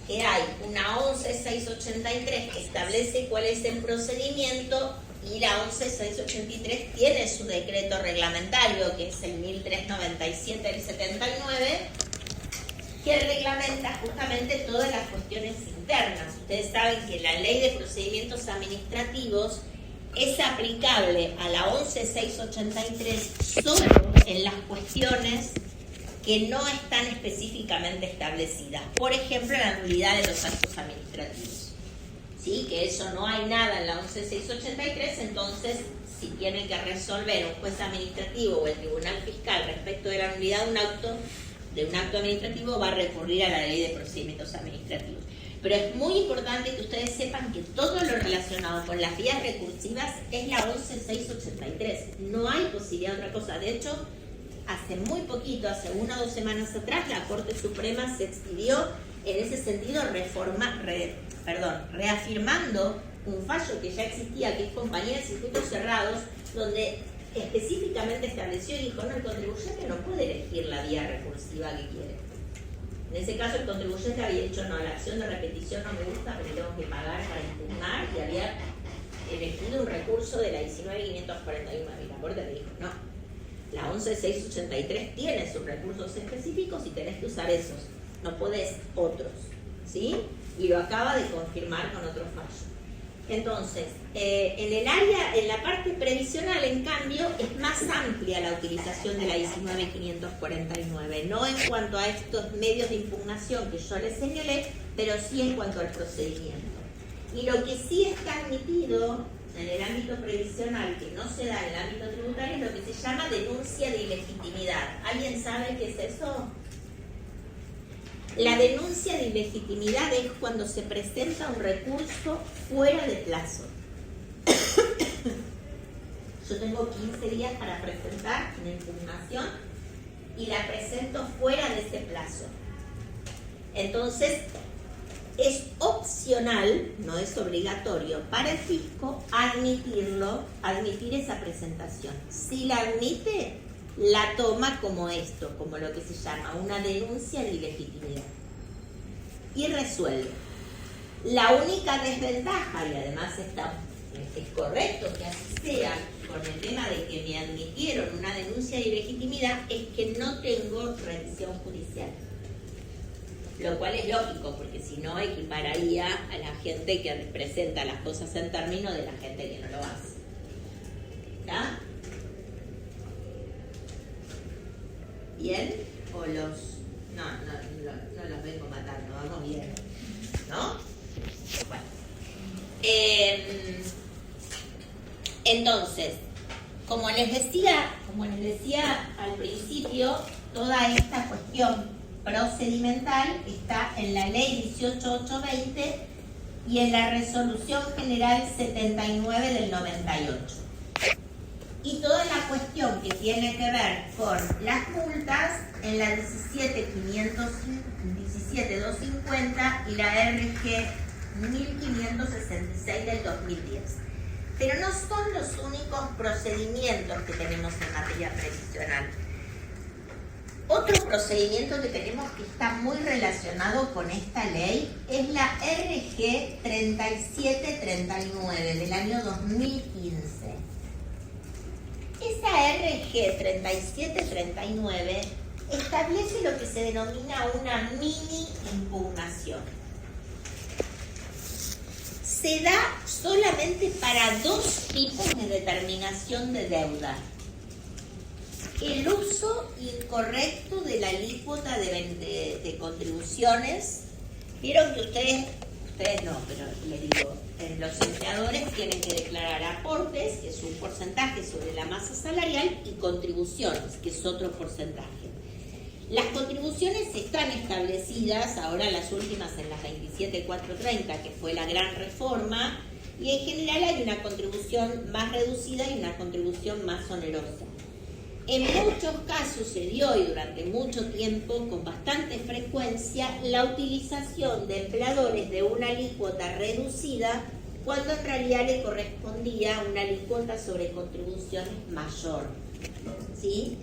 que hay una 11683 que establece cuál es el procedimiento y la 11683 tiene su decreto reglamentario, que es el 1397 del 79, que reglamenta justamente todas las cuestiones internas. Ustedes saben que la Ley de Procedimientos Administrativos es aplicable a la 11683 solo en las cuestiones que no están específicamente establecidas. Por ejemplo, la nulidad de los actos administrativos. ¿Sí? Que eso no hay nada en la 11683, entonces si tienen que resolver un juez administrativo o el tribunal fiscal respecto de la nulidad de un acto administrativo, va a recurrir a la Ley de Procedimientos Administrativos. Pero es muy importante que ustedes sepan que todo lo relacionado con las vías recursivas es la 11683. No hay posibilidad de otra cosa. De hecho, hace muy poquito, hace 1 o 2 semanas atrás, la Corte Suprema se expidió en ese sentido reafirmando un fallo que ya existía, que es Compañía de Circuitos Cerrados, donde específicamente estableció y dijo, no, el contribuyente no puede elegir la vía recursiva que quiere. En ese caso el contribuyente había dicho, no, la acción de repetición no me gusta porque tengo que pagar para impugnar, y había elegido un recurso de la 19541. Y la Corte le dijo, no, la 11683 tiene sus recursos específicos y tenés que usar esos, no podés otros, ¿sí? Y lo acaba de confirmar con otro fallo. Entonces, en la parte previsional, en cambio, es más amplia la utilización de la 19549, no en cuanto a estos medios de impugnación que yo les señalé, pero sí en cuanto al procedimiento. Y lo que sí está admitido en el ámbito previsional que no se da en el ámbito tributario es lo que se llama denuncia de ilegitimidad. ¿Alguien sabe qué es eso? La denuncia de ilegitimidad es cuando se presenta un recurso fuera de plazo. Yo tengo 15 días para presentar una impugnación y la presento fuera de ese plazo. Entonces, es opcional, no es obligatorio para el fisco admitir esa presentación. Si la admite, la toma como esto, como lo que se llama una denuncia de ilegitimidad. Y resuelve. La única desventaja, y además es correcto que así sea, con el tema de que me admitieron una denuncia de ilegitimidad, es que no tengo revisión judicial. Lo cual es lógico, porque si no equipararía a la gente que presenta las cosas en términos de la gente que no lo hace. ¿Está? ¿Bien? ¿O los...? No los vengo matando, vamos bien. ¿No? Bueno. Entonces, como les decía al principio, toda esta cuestión procedimental está en la ley 18820 y en la resolución general 79 del 98. Y toda la cuestión que tiene que ver con las multas en la 17250 y la RG 1566 del 2010. Pero no son los únicos procedimientos que tenemos en materia previsional. Otro procedimiento que tenemos que está muy relacionado con esta ley es la RG 3739 del año 2015. Esa RG 3739 establece lo que se denomina una mini impugnación. Se da solamente para dos tipos de determinación de deuda. El uso incorrecto de la alícuota de contribuciones. Vieron que ustedes no, pero les digo, los empleadores tienen que declarar aportes, que es un porcentaje sobre la masa salarial, y contribuciones, que es otro porcentaje. Las contribuciones están establecidas, ahora las últimas en las 27430, que fue la gran reforma, y en general hay una contribución más reducida y una contribución más onerosa. En muchos casos se dio, y durante mucho tiempo, con bastante frecuencia, la utilización de empleadores de una alícuota reducida cuando en realidad le correspondía una alícuota sobre contribuciones mayor. ¿Sí?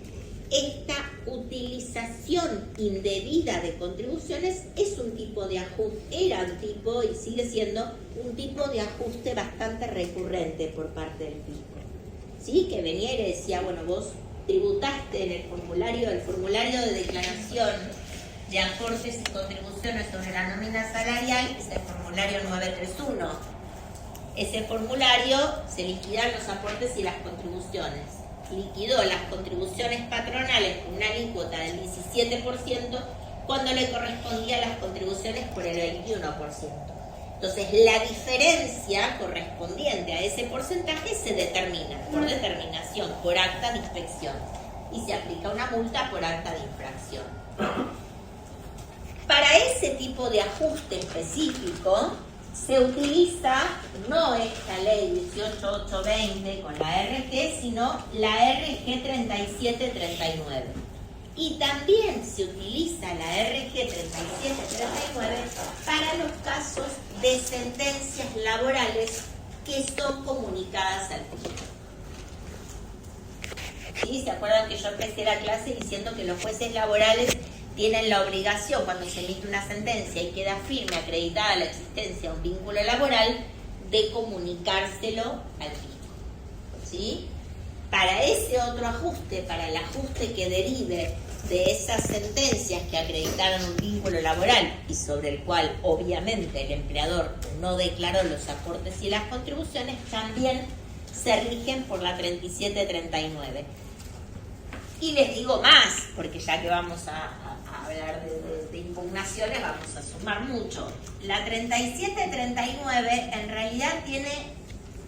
Esta utilización indebida de contribuciones es un tipo de ajuste, era un tipo y sigue siendo un tipo de ajuste bastante recurrente por parte del fisco. ¿Sí? Que venía y le decía, bueno, vos tributaste en el formulario de declaración de aportes y contribuciones sobre la nómina salarial, es el formulario 931. Ese formulario se liquidan los aportes y las contribuciones. Liquidó las contribuciones patronales con una alícuota del 17% cuando le correspondían las contribuciones por el 21%. Entonces, la diferencia correspondiente a ese porcentaje se determina por determinación, por acta de inspección, y se aplica una multa por acta de infracción. Para ese tipo de ajuste específico, se utiliza no esta ley 18820 con la RG, sino la RG 3739. Y también se utiliza la RG 3739 para los casos de sentencias laborales que son comunicadas al fisco. ¿Sí? ¿Se acuerdan que yo empecé la clase diciendo que los jueces laborales tienen la obligación, cuando se emite una sentencia y queda firme, acreditada la existencia de un vínculo laboral, de comunicárselo al fisco? ¿Sí? Para ese otro ajuste, para el ajuste que derive de esas sentencias que acreditaron un vínculo laboral y sobre el cual obviamente el empleador no declaró los aportes y las contribuciones, también se rigen por la 3739. Y les digo más, porque ya que vamos a hablar de impugnaciones, vamos a sumar mucho. La 3739 en realidad tiene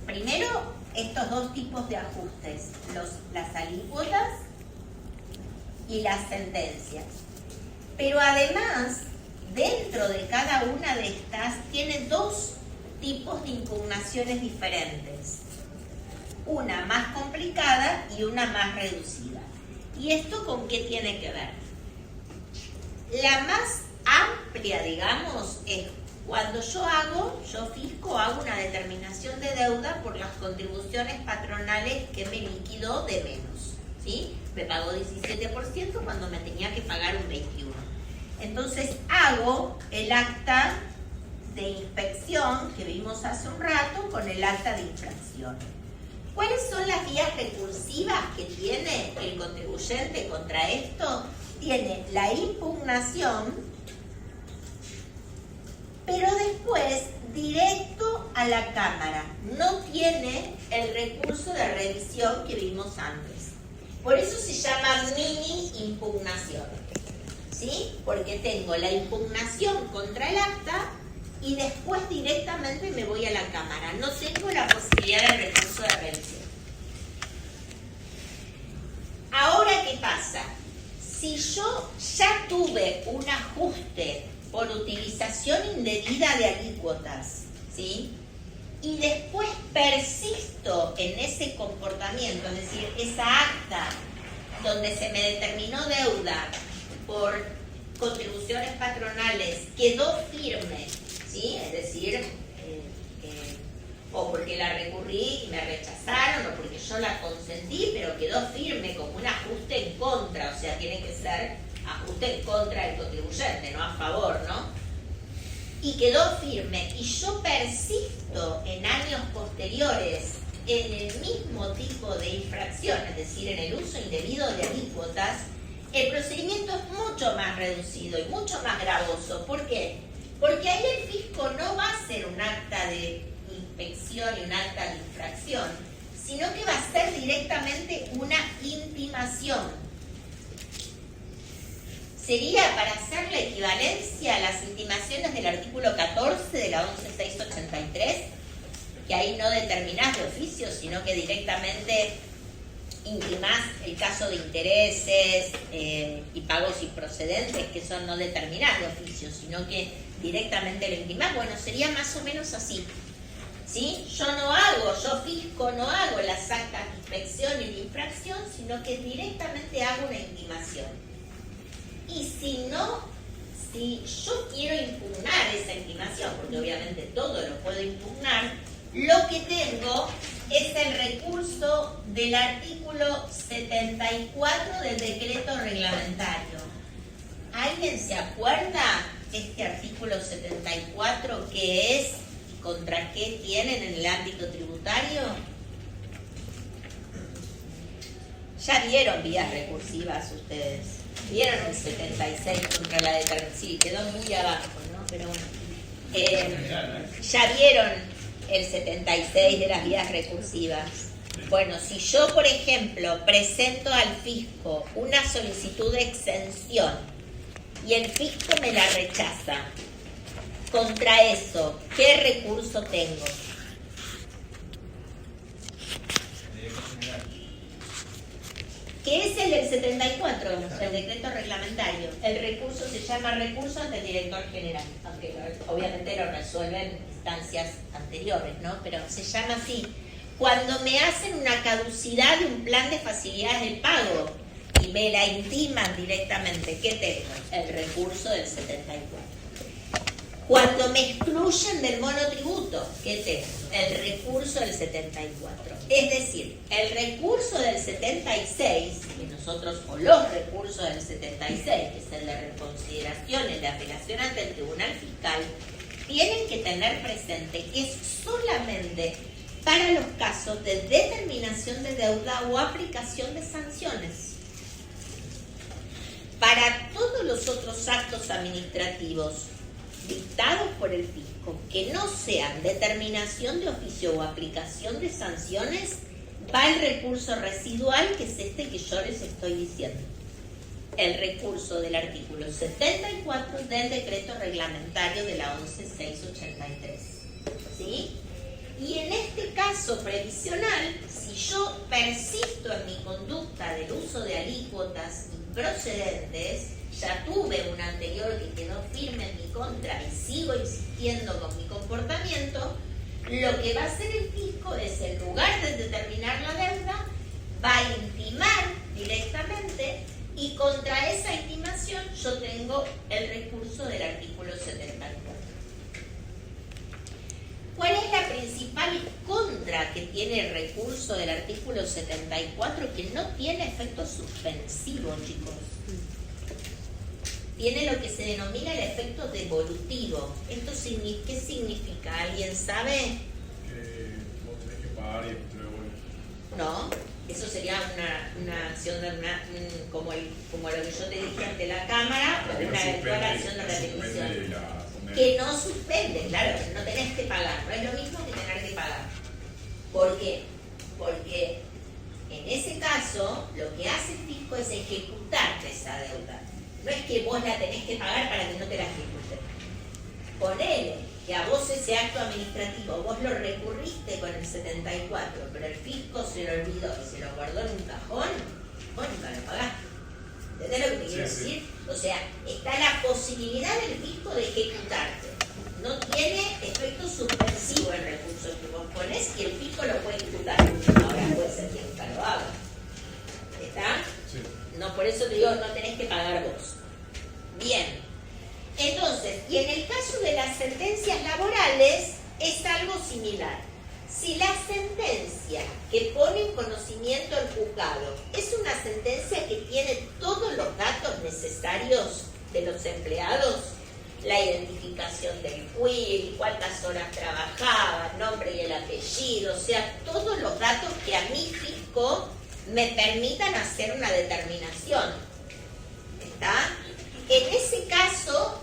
primero, estos dos tipos de ajustes, las alícuotas y las sentencias. Pero además, dentro de cada una de estas, tiene dos tipos de impugnaciones diferentes. Una más complicada y una más reducida. ¿Y esto con qué tiene que ver? La más amplia, digamos, es cuando yo fisco, hago una determinación de deuda por las contribuciones patronales que me liquidó de menos, ¿sí? Me pagó 17% cuando me tenía que pagar un 21%. Entonces hago el acta de inspección que vimos hace un rato con el acta de infracción. ¿Cuáles son las vías recursivas que tiene el contribuyente contra esto? Tiene la impugnación, pero después directo a la Cámara. No tiene el recurso de revisión que vimos antes. Por eso se llama mini impugnación, ¿sí? Porque tengo la impugnación contra el acta y después directamente me voy a la Cámara. No tengo la posibilidad de recurso de revisión. Ahora, ¿qué pasa? Si yo ya tuve un ajuste por utilización indebida de alícuotas, ¿sí? Y después persisto en ese comportamiento, es decir, esa acta donde se me determinó deuda por contribuciones patronales quedó firme, ¿sí? Es decir, o porque la recurrí y me rechazaron, o porque yo la consentí, pero quedó firme como un ajuste en contra, o sea, tiene que ser ajuste en contra del contribuyente, no a favor, ¿no? Y quedó firme, y yo persisto en años posteriores en el mismo tipo de infracción, es decir, en el uso indebido de alícuotas, el procedimiento es mucho más reducido y mucho más gravoso. ¿Por qué? Porque ahí el fisco no va a hacer un acta de inspección y un acta de infracción, sino que va a ser directamente una intimación. Sería para hacer la equivalencia a las intimaciones del artículo 14 de la 11683, que ahí no determinás de oficio, sino que directamente intimás el caso de intereses y pagos improcedentes, que son no determinados de oficio, sino que directamente lo intimás. Bueno, sería más o menos así, ¿sí? Yo fisco no hago las actas de inspección y de infracción, sino que directamente hago una intimación. Y si yo quiero impugnar esa intimación, porque obviamente todo lo puedo impugnar, lo que tengo es el recurso del artículo 74 del decreto reglamentario. ¿Alguien se acuerda este artículo 74 qué es y contra qué tienen en el ámbito tributario? Ya vieron vías recursivas ustedes. Vieron el 76 contra la determinación. Sí, quedó muy abajo, ¿no? Pero bueno. Ya vieron el 76 de las vías recursivas. Bueno, si yo, por ejemplo, presento al fisco una solicitud de exención y el fisco me la rechaza, contra eso, ¿qué recurso tengo? ¿Qué es el del 74? El decreto reglamentario. El recurso se llama recurso ante el director general, aunque obviamente lo resuelven instancias anteriores, ¿no? Pero se llama así. Cuando me hacen una caducidad de un plan de facilidades de pago y me la intiman directamente, ¿qué tengo? El recurso del 74. Cuando me excluyen del monotributo, ¿qué tengo? El recurso del 74. Es decir, el recurso del 76, que nosotros, o los recursos del 76, que es el de reconsideración, el de apelación ante el Tribunal Fiscal, tienen que tener presente que es solamente para los casos de determinación de deuda o aplicación de sanciones. Para todos los otros actos administrativos dictados por el fisco que no sean determinación de oficio o aplicación de sanciones, va el recurso residual, que es este que yo les estoy diciendo. El recurso del artículo 74 del decreto reglamentario de la 11683. ¿Sí? Y en este caso previsional, si yo persisto en mi conducta del uso de alícuotas improcedentes, ya tuve una anterior que quedó firme en mi contra y sigo insistiendo con mi comportamiento, lo que va a hacer el fisco es, en lugar de determinar la deuda, va a intimar directamente, y contra esa intimación yo tengo el recurso del artículo 74. ¿Cuál es la principal contra que tiene el recurso del artículo 74? Que no tiene efecto suspensivo, chicos. Tiene lo que se denomina el efecto devolutivo. ¿Esto qué significa? ¿Alguien sabe? Que vos tenés que pagar y luego... No, eso sería una acción de como lo que yo te dije ante la Cámara, o una eventual acción de retribución. Que no suspende, claro, no tenés que pagar, no es lo mismo que tener que pagar. ¿Por qué? Porque en ese caso lo que hace el fisco es ejecutarte esa deuda. No es que vos la tenés que pagar para que no te la ejecuten. Ponele que a vos ese acto administrativo vos lo recurriste con el 74, pero el fisco se lo olvidó y se lo guardó en un cajón, vos nunca lo pagaste. ¿Entendés lo que te quiero decir? O sea, está la posibilidad del fisco de ejecutarte. No tiene efecto suspensivo el recurso que vos ponés y el fisco lo puede ejecutar. Ahora puede ser que nunca lo haga. ¿Está? Sí. No, por eso te digo, no tenés que pagar vos. Bien. Entonces, y en el caso de las sentencias laborales, es algo similar. Si la sentencia que pone en conocimiento el juzgado es una sentencia que tiene todos los datos necesarios de los empleados, la identificación del quill, cuántas horas trabajaba, el nombre y el apellido, o sea, todos los datos que a mi fisco me permitan hacer una determinación. ¿Está? En ese caso,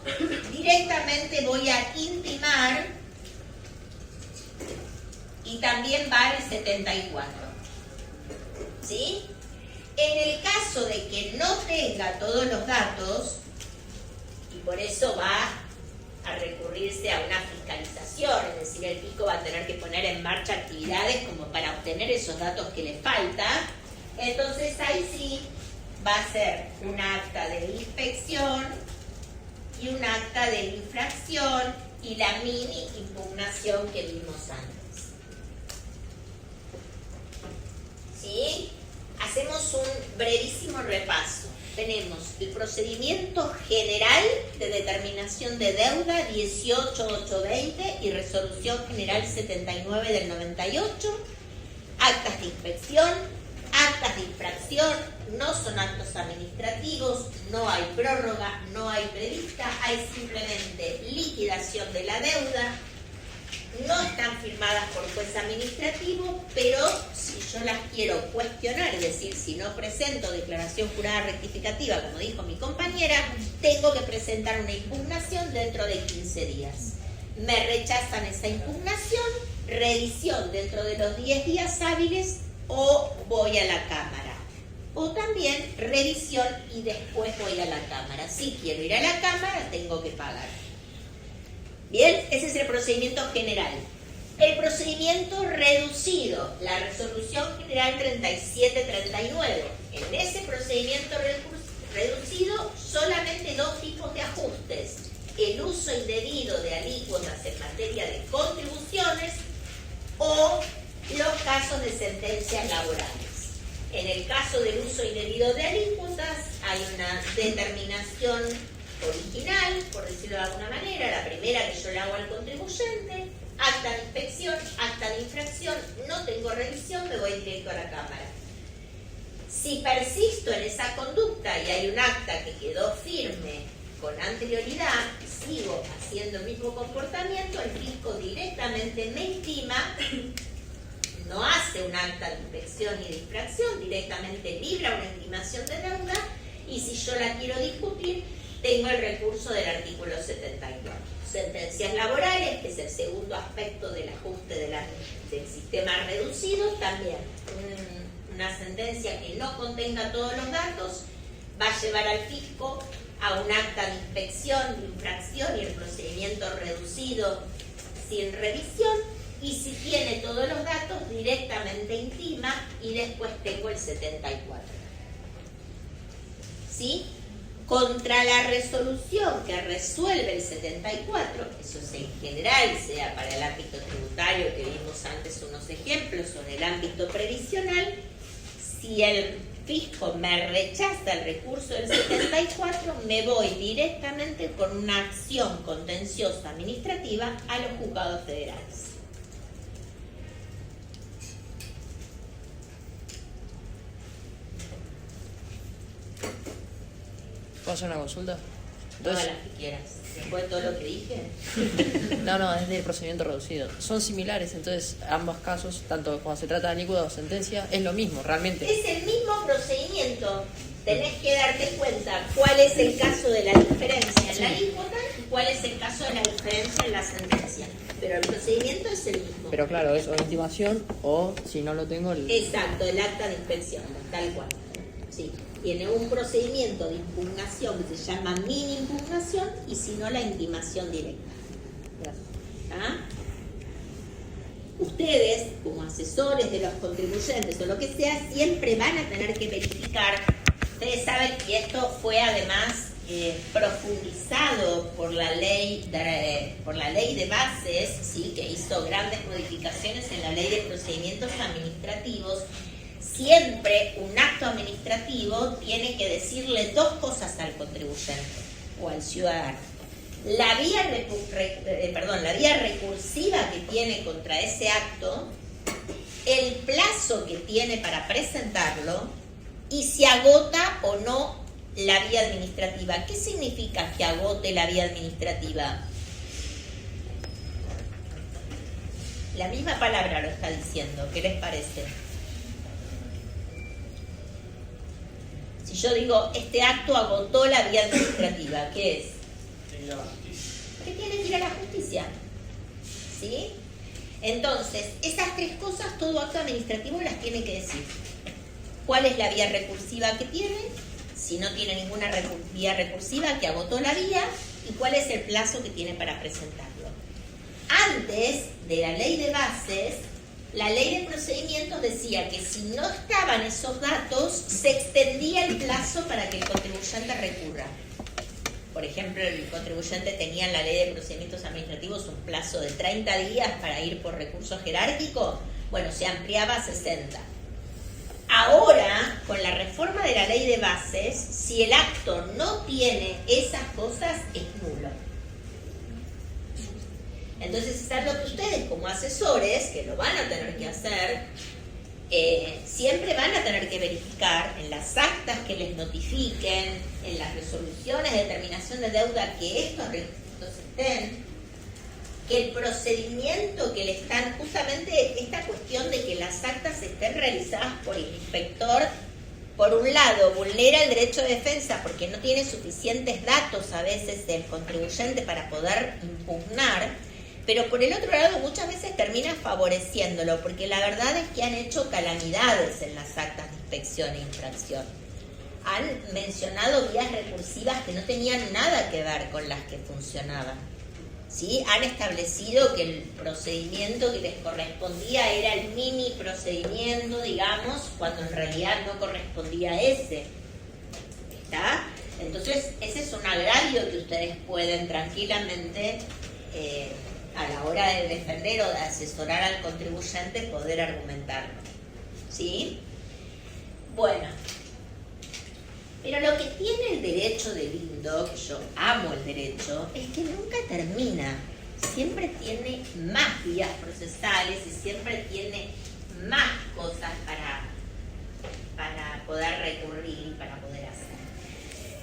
directamente voy a intimar. Y también va el 74. ¿Sí? En el caso de que no tenga todos los datos, y por eso va a recurrirse a una fiscalización, es decir, el fisco va a tener que poner en marcha actividades como para obtener esos datos que le falta, entonces ahí sí va a ser un acta de inspección y un acta de infracción y la mini impugnación que vimos antes. ¿Sí? Hacemos un brevísimo repaso. Tenemos el procedimiento general de determinación de deuda 18820 y resolución general 79 del 98, actas de inspección, actas de infracción, no son actos administrativos, no hay prórroga, no hay prevista, hay simplemente liquidación de la deuda. No están firmadas por juez administrativo, pero si yo las quiero cuestionar, es decir, si no presento declaración jurada rectificativa, como dijo mi compañera, tengo que presentar una impugnación dentro de 15 días. Me rechazan esa impugnación, revisión dentro de los 10 días hábiles o voy a la Cámara. O también revisión y después voy a la Cámara. Si quiero ir a la Cámara, tengo que pagar. Bien, ese es el procedimiento general. El procedimiento reducido, la resolución general 3739. En ese procedimiento reducido, solamente dos tipos de ajustes. El uso indebido de alícuotas en materia de contribuciones o los casos de sentencias laborales. En el caso del uso indebido de alícuotas, hay una determinación original, por decirlo de alguna manera, la primera que yo le hago al contribuyente, acta de inspección, acta de infracción, no tengo revisión, me voy directo a la Cámara. Si persisto en esa conducta y hay un acta que quedó firme con anterioridad, sigo haciendo el mismo comportamiento, el fisco directamente me intima, no hace un acta de inspección ni de infracción, directamente libra una intimación de deuda y si yo la quiero discutir, tengo el recurso del artículo 74. Sentencias laborales, que es el segundo aspecto del ajuste del sistema reducido, también una sentencia que no contenga todos los datos va a llevar al fisco a un acta de inspección, de infracción y el procedimiento reducido sin revisión y si tiene todos los datos directamente intima y después tengo el 74. ¿Sí? Contra la resolución que resuelve el 74, eso es en general, sea para el ámbito tributario, que vimos antes unos ejemplos, o en el ámbito previsional, si el fisco me rechaza el recurso del 74, me voy directamente con una acción contenciosa administrativa a los juzgados federales. ¿Puedo hacer una consulta? Todas Entonces, las que quieras. Después de todo lo que dije. no, es del procedimiento reducido. Son similares, entonces, ambos casos, tanto cuando se trata de alícuota o sentencia, es lo mismo, realmente. Es el mismo procedimiento. Tenés que darte cuenta cuál es el caso de la diferencia en la alícuota y cuál es el caso de la diferencia en la sentencia. Pero el procedimiento es el mismo. Pero claro, es o intimación o, si no lo tengo, Exacto, el acta de inspección, tal cual. Sí. Tiene un procedimiento de impugnación que se llama mini impugnación y si no la intimación directa. ¿Ah? Ustedes, como asesores de los contribuyentes o lo que sea, siempre van a tener que verificar. Ustedes saben que esto fue además profundizado por la ley de bases, ¿sí? Que hizo grandes modificaciones en la ley de procedimientos administrativos. Siempre un acto administrativo tiene que decirle dos cosas al contribuyente o al ciudadano. La vía recursiva que tiene contra ese acto, el plazo que tiene para presentarlo y si agota o no la vía administrativa. ¿Qué significa que agote la vía administrativa? La misma palabra lo está diciendo. ¿Qué les parece? Si yo digo, este acto agotó la vía administrativa, ¿qué es? Que tiene que ir a la justicia. ¿Sí? Entonces, esas tres cosas, todo acto administrativo las tiene que decir. ¿Cuál es la vía recursiva que tiene? Si no tiene ninguna vía recursiva, que agotó la vía. ¿Y cuál es el plazo que tiene para presentarlo? Antes de la ley de bases, la ley de procedimientos decía que si no estaban esos datos, se extendía el plazo para que el contribuyente recurra. Por ejemplo, el contribuyente tenía en la ley de procedimientos administrativos un plazo de 30 días para ir por recurso jerárquico. Bueno, se ampliaba a 60. Ahora, con la reforma de la ley de bases, si el acto no tiene esas cosas, es nulo. Entonces es algo que ustedes como asesores, que lo van a tener que hacer, siempre van a tener que verificar en las actas que les notifiquen, en las resoluciones de determinación de deuda que estos requisitos estén, que el procedimiento que le están, justamente esta cuestión de que las actas estén realizadas por el inspector, por un lado, vulnera el derecho de defensa porque no tiene suficientes datos a veces del contribuyente para poder impugnar, pero por el otro lado muchas veces termina favoreciéndolo, porque la verdad es que han hecho calamidades en las actas de inspección e infracción. Han mencionado vías recursivas que no tenían nada que ver con las que funcionaban. ¿Sí? Han establecido que el procedimiento que les correspondía era el mini procedimiento, digamos, cuando en realidad no correspondía a ese. ¿Está? Entonces, ese es un agravio que ustedes pueden tranquilamente... a la hora de defender o de asesorar al contribuyente, poder argumentarlo. ¿Sí? Bueno. Pero lo que tiene el derecho de lindo, que yo amo el derecho, es que nunca termina. Siempre tiene más vías procesales y siempre tiene más cosas para poder recurrir y para poder hacer.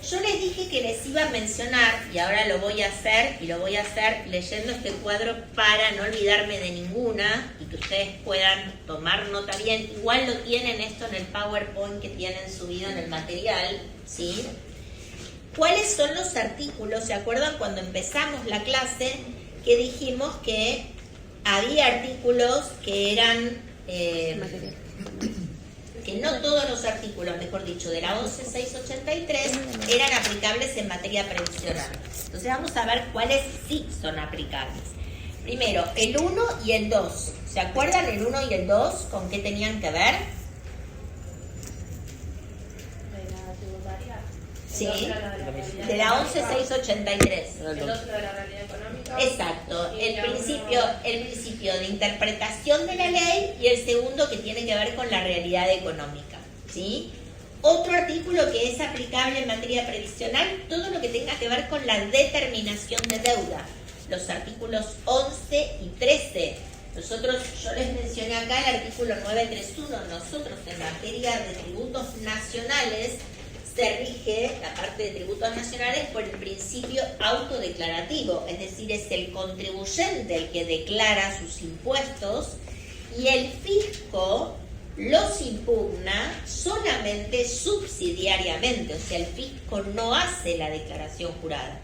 Yo les dije que les iba a mencionar, y ahora lo voy a hacer, y lo voy a hacer leyendo este cuadro para no olvidarme de ninguna y que ustedes puedan tomar nota bien. Igual lo tienen esto en el PowerPoint que tienen subido en el material, ¿sí? ¿Cuáles son los artículos? ¿Se acuerdan cuando empezamos la clase que dijimos que había artículos que eran... que no todos los artículos, mejor dicho, de la 11.683 eran aplicables en materia previsional. Entonces vamos a ver cuáles sí son aplicables. Primero, el 1 y el 2. ¿Se acuerdan el 1 y el 2 con qué tenían que ver? De la tributaria. Sí. El otro era de la realidad De la económica. 11.683. El otro de la realidad económica. Exacto, Y el la principio de interpretación de la ley y el segundo que tiene que ver con la realidad económica, ¿sí? Otro artículo que es aplicable en materia previsional, todo lo que tenga que ver con la determinación de deuda, los artículos 11 y 13. Yo les mencioné acá el artículo 931, nosotros en materia de tributos nacionales se rige la parte de tributos nacionales por el principio autodeclarativo, es decir, es el contribuyente el que declara sus impuestos y el fisco los impugna solamente subsidiariamente, o sea, el fisco no hace la declaración jurada,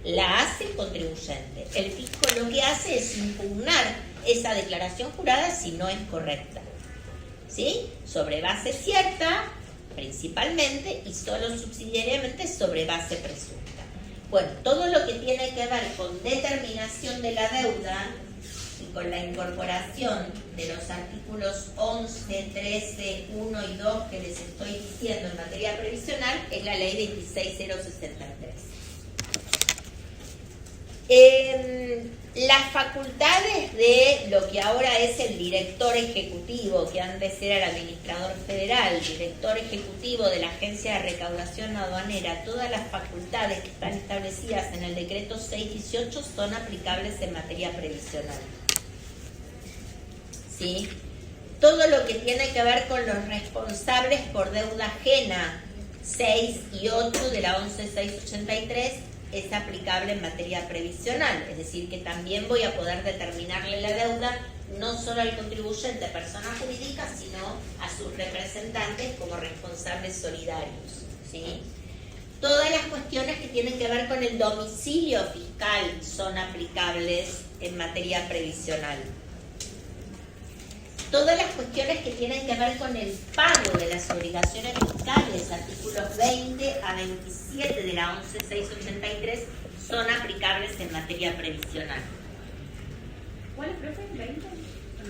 la hace el contribuyente. El fisco lo que hace es impugnar esa declaración jurada si no es correcta, ¿sí? Sobre base cierta, principalmente, y solo subsidiariamente sobre base presunta. Bueno, todo lo que tiene que ver con determinación de la deuda y con la incorporación de los artículos 11, 13, 1 y 2 que les estoy diciendo en materia previsional es la ley 26063. Las facultades de lo que ahora es el director ejecutivo, que antes era el administrador federal, director ejecutivo de la Agencia de Recaudación Aduanera, todas las facultades que están establecidas en el decreto 618 son aplicables en materia previsional. ¿Sí? Todo lo que tiene que ver con los responsables por deuda ajena, 6 y 8 de la 11.683, es aplicable en materia previsional, es decir, que también voy a poder determinarle la deuda no solo al contribuyente, persona jurídica, sino a sus representantes como responsables solidarios, ¿sí? Todas las cuestiones que tienen que ver con el domicilio fiscal son aplicables en materia previsional. Todas las cuestiones que tienen que ver con el pago de las obligaciones fiscales, artículos 20 a 27 de la 11.683, son aplicables en materia previsional. ¿Cuál es, profe? ¿20?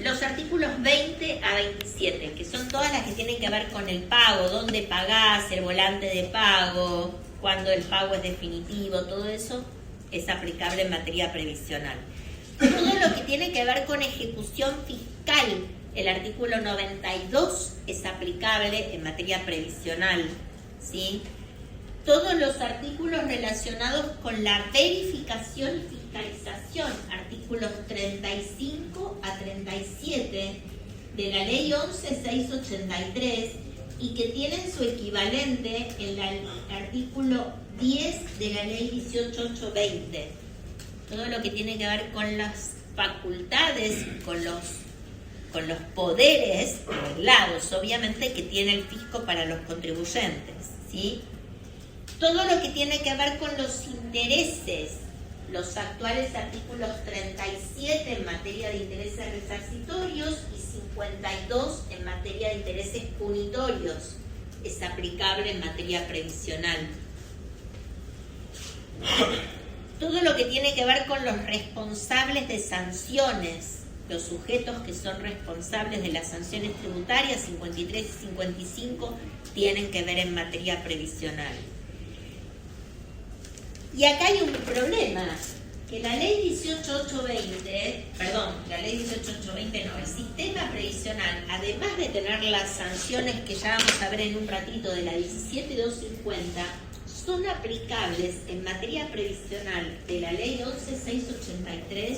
Los artículos 20 a 27, que son todas las que tienen que ver con el pago, dónde pagás, el volante de pago, cuándo el pago es definitivo, todo eso es aplicable en materia previsional. Todo lo que tiene que ver con ejecución fiscal, el artículo 92 es aplicable en materia previsional, ¿sí? Todos los artículos relacionados con la verificación y fiscalización, artículos 35 a 37 de la ley 11.683 y que tienen su equivalente en el artículo 10 de la ley 18.820. Todo lo que tiene que ver con las facultades, con los poderes reglados, obviamente, que tiene el fisco para los contribuyentes, ¿sí? Todo lo que tiene que ver con los intereses, los actuales artículos 37 en materia de intereses resarcitorios y 52 en materia de intereses punitorios, es aplicable en materia previsional. Todo lo que tiene que ver con los responsables de sanciones, los sujetos que son responsables de las sanciones tributarias, 53 y 55, tienen que ver en materia previsional. Y acá hay un problema, que la ley 18.820, el sistema previsional, además de tener las sanciones que ya vamos a ver en un ratito de la 17.250, son aplicables en materia previsional de la ley 11.683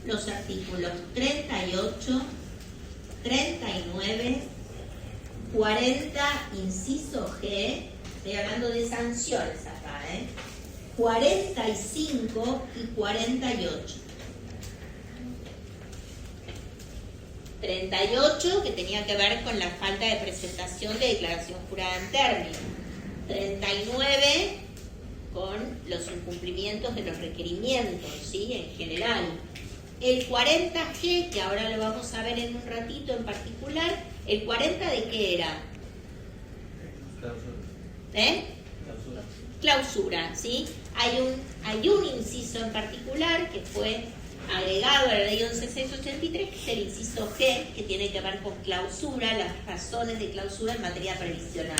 los artículos 38, 39, 40, inciso G, estoy hablando de sanciones acá, 45 y 48. 38, que tenía que ver con la falta de presentación de declaración jurada en término. 39, con los incumplimientos de los requerimientos, ¿sí? En general. El 40G, que ahora lo vamos a ver en un ratito en particular, ¿el 40 de qué era? Clausura, ¿sí? Hay un inciso en particular que fue agregado a la ley 11683, que es el inciso G, que tiene que ver con clausura, las razones de clausura en materia previsional.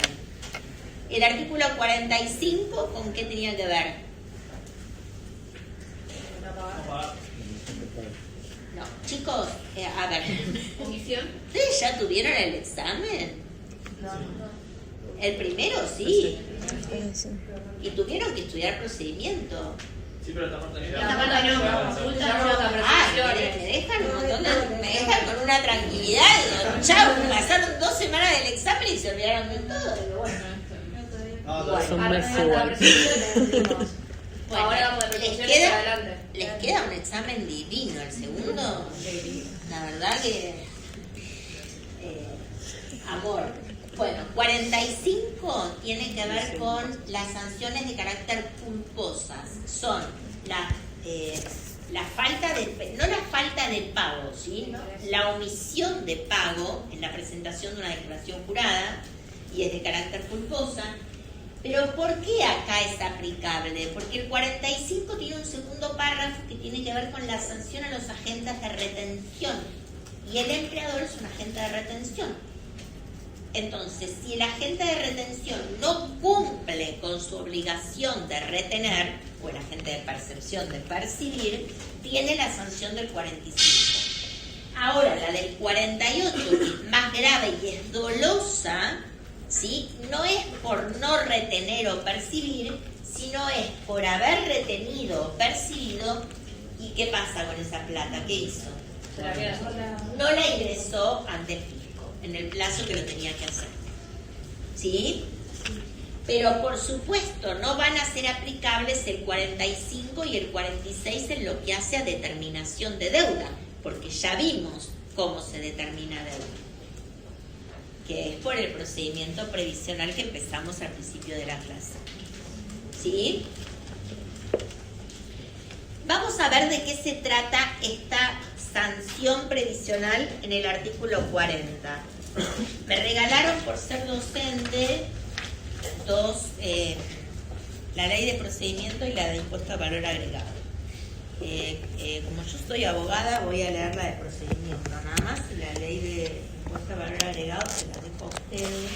El artículo 45, ¿con qué tenía que ver? No, chicos, a ver, Omisión. ¿ustedes ya tuvieron el examen? No. El primero sí, Sí. y tuvieron que estudiar procedimiento. Sí, pero esta parte Esta parte no, consulta, no, presentaciones. Me dejan un montón me dejan con una tranquilidad. Digo, chau, pasaron 2 semanas del examen y se olvidaron de todo. Digo, bueno. Son Ahora meses la igual. presentación decimos. Bueno, Ahora vamos de les presentaciones queda, adelante. les queda un examen divino. El segundo, la verdad que amor. Bueno, 45 tiene que ver con las sanciones de carácter culposas. Son la falta de, no la falta de pago, ¿sí? La omisión de pago en la presentación de una declaración jurada, y es de carácter culposa. Pero ¿por qué acá es aplicable? Porque el 45 tiene un segundo párrafo que tiene que ver con la sanción a los agentes de retención, y el empleador es un agente de retención. Entonces, si el agente de retención no cumple con su obligación de retener, o el agente de percepción de percibir, tiene la sanción del 45. Ahora, la del 48, que es más grave y es dolosa, ¿sí? No es por no retener o percibir, sino es por haber retenido o percibido. ¿Y qué pasa con esa plata? ¿Qué hizo? Se la queda sola. No la ingresó ante el fisco en el plazo que lo tenía que hacer. ¿Sí? Pero por supuesto no van a ser aplicables el 45 y el 46 en lo que hace a determinación de deuda, porque ya vimos cómo se determina deuda, que es por el procedimiento previsional que empezamos al principio de la clase. ¿Sí? Vamos a ver de qué se trata esta sanción previsional en el artículo 40. Me regalaron por ser docente la ley de procedimiento y la de impuesto a valor agregado. Como yo soy abogada, voy a leer la de procedimiento nada más. La ley de impuesto a valor agregado se la dejo a ustedes,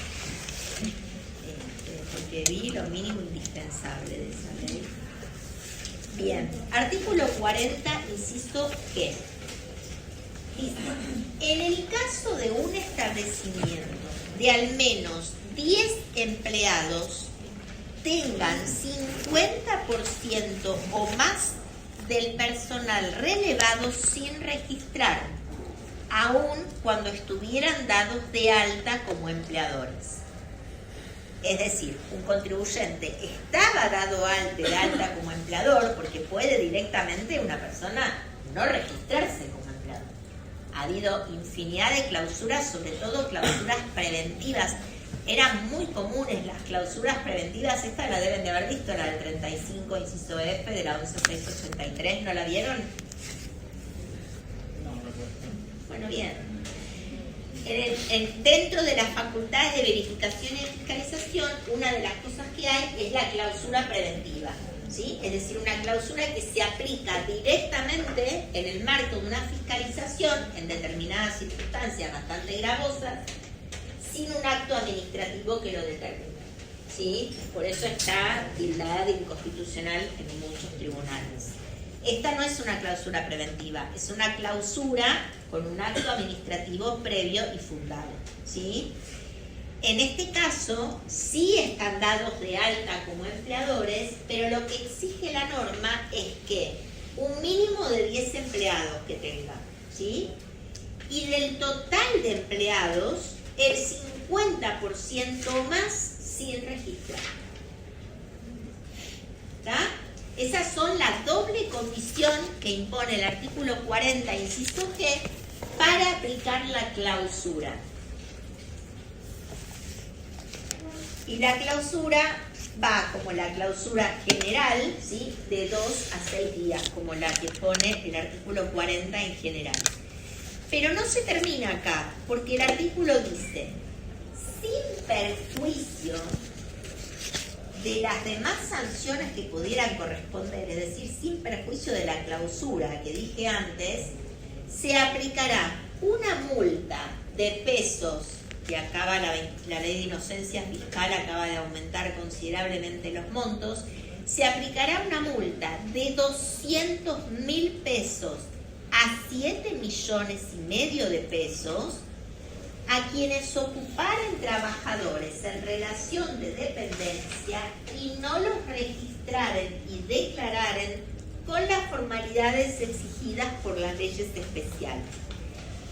porque vi lo mínimo indispensable de esa ley. Bien, artículo 40, inciso G. Dice, en el caso de un establecimiento de al menos 10 empleados tengan 50% o más del personal relevado sin registrar, aun cuando estuvieran dados de alta como empleadores. Es decir, un contribuyente estaba dado de alta como empleador, porque puede directamente una persona no registrarse como empleador. Ha habido infinidad de clausuras, sobre todo clausuras preventivas. Eran muy comunes las clausuras preventivas. Esta la deben de haber visto, la del 35, inciso F, de la 11683. ¿No la vieron? No recuerdo. Bueno, bien. Dentro de las facultades de verificación y de fiscalización, una de las cosas que hay es la clausura preventiva, ¿sí? Es decir, una clausura que se aplica directamente en el marco de una fiscalización en determinadas circunstancias bastante gravosas, sin un acto administrativo que lo determine, ¿sí? Por eso está tildada de inconstitucional en muchos tribunales. Esta no es una clausura preventiva, es una clausura con un acto administrativo previo y fundado, ¿sí? En este caso, sí están dados de alta como empleadores, pero lo que exige la norma es que un mínimo de 10 empleados que tengan, ¿sí? Y del total de empleados, el 50% más sin registrar. ¿Está? Esas son la doble condición que impone el artículo 40, inciso G, para aplicar la clausura. Y la clausura va como la clausura general, ¿sí? De 2 a 6 días, como la que pone el artículo 40 en general. Pero no se termina acá, porque el artículo dice, sin perjuicio de las demás sanciones que pudieran corresponder, es decir, sin perjuicio de la clausura que dije antes, se aplicará una multa de pesos, que acaba la ley de inocencia fiscal acaba de aumentar considerablemente los montos, se aplicará una multa de 200.000 pesos a 7,5 millones de pesos a quienes ocuparen trabajadores en relación de dependencia y no los registraren y declararen con las formalidades exigidas por las leyes especiales.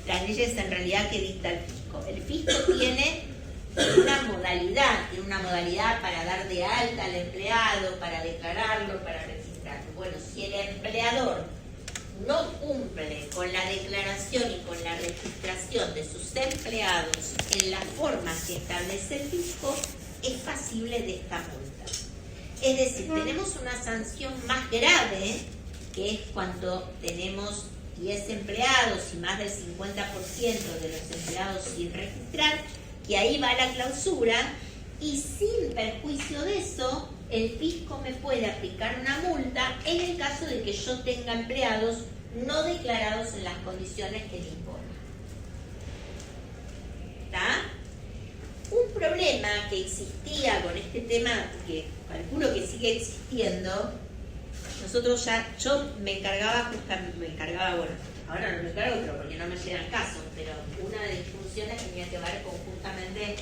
Las leyes en realidad que dicta el fisco. El fisco tiene una modalidad para dar de alta al empleado, para declararlo, para registrarlo. Bueno, si el empleador no cumple con la declaración y con la registración de sus empleados en la forma que establece el fisco, es pasible de esta multa. Es decir, tenemos una sanción más grave, que es cuando tenemos 10 empleados y más del 50% de los empleados sin registrar, que ahí va la clausura, y sin perjuicio de eso, el fisco me puede aplicar una multa en el caso de que yo tenga empleados no declarados en las condiciones que le imponen. ¿Está? Un problema que existía con este tema, que calculo que sigue existiendo, yo me encargaba, bueno, ahora no me encargo, pero porque no me llegan casos, pero una de mis funciones tenía que ver con justamente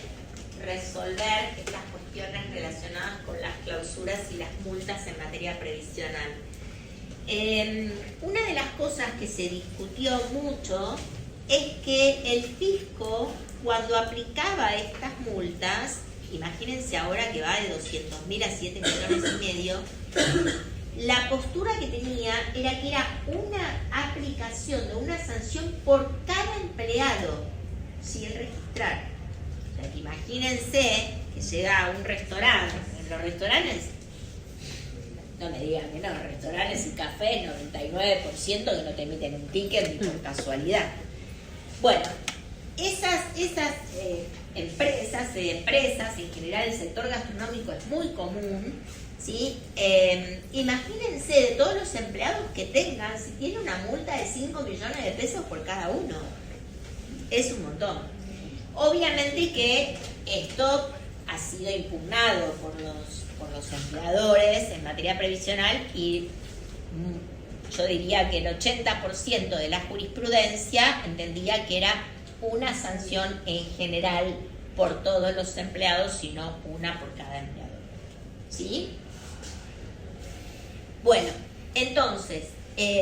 resolver estas cuestiones relacionadas con las clausuras y las multas en materia previsional. Una de las cosas que se discutió mucho es que el fisco, cuando aplicaba estas multas, imagínense ahora que va de 200.000 a 7,5 millones, la postura que tenía era que era una aplicación de una sanción por cada empleado sin registrar. O sea, que imagínense que llega a un restaurante. En los restaurantes, no me digan que no, restaurantes y cafés, 99% que no te emiten un ticket ni por casualidad. Bueno, esas empresas, en general el sector gastronómico es muy común, ¿sí? Imagínense de todos los empleados que tengan, si tiene una multa de 5 millones de pesos por cada uno, es un montón. Obviamente que esto ha sido impugnado por los empleadores en materia previsional y yo diría que el 80% de la jurisprudencia entendía que era una sanción en general por todos los empleados, sino una por cada empleador. ¿Sí? Bueno, entonces,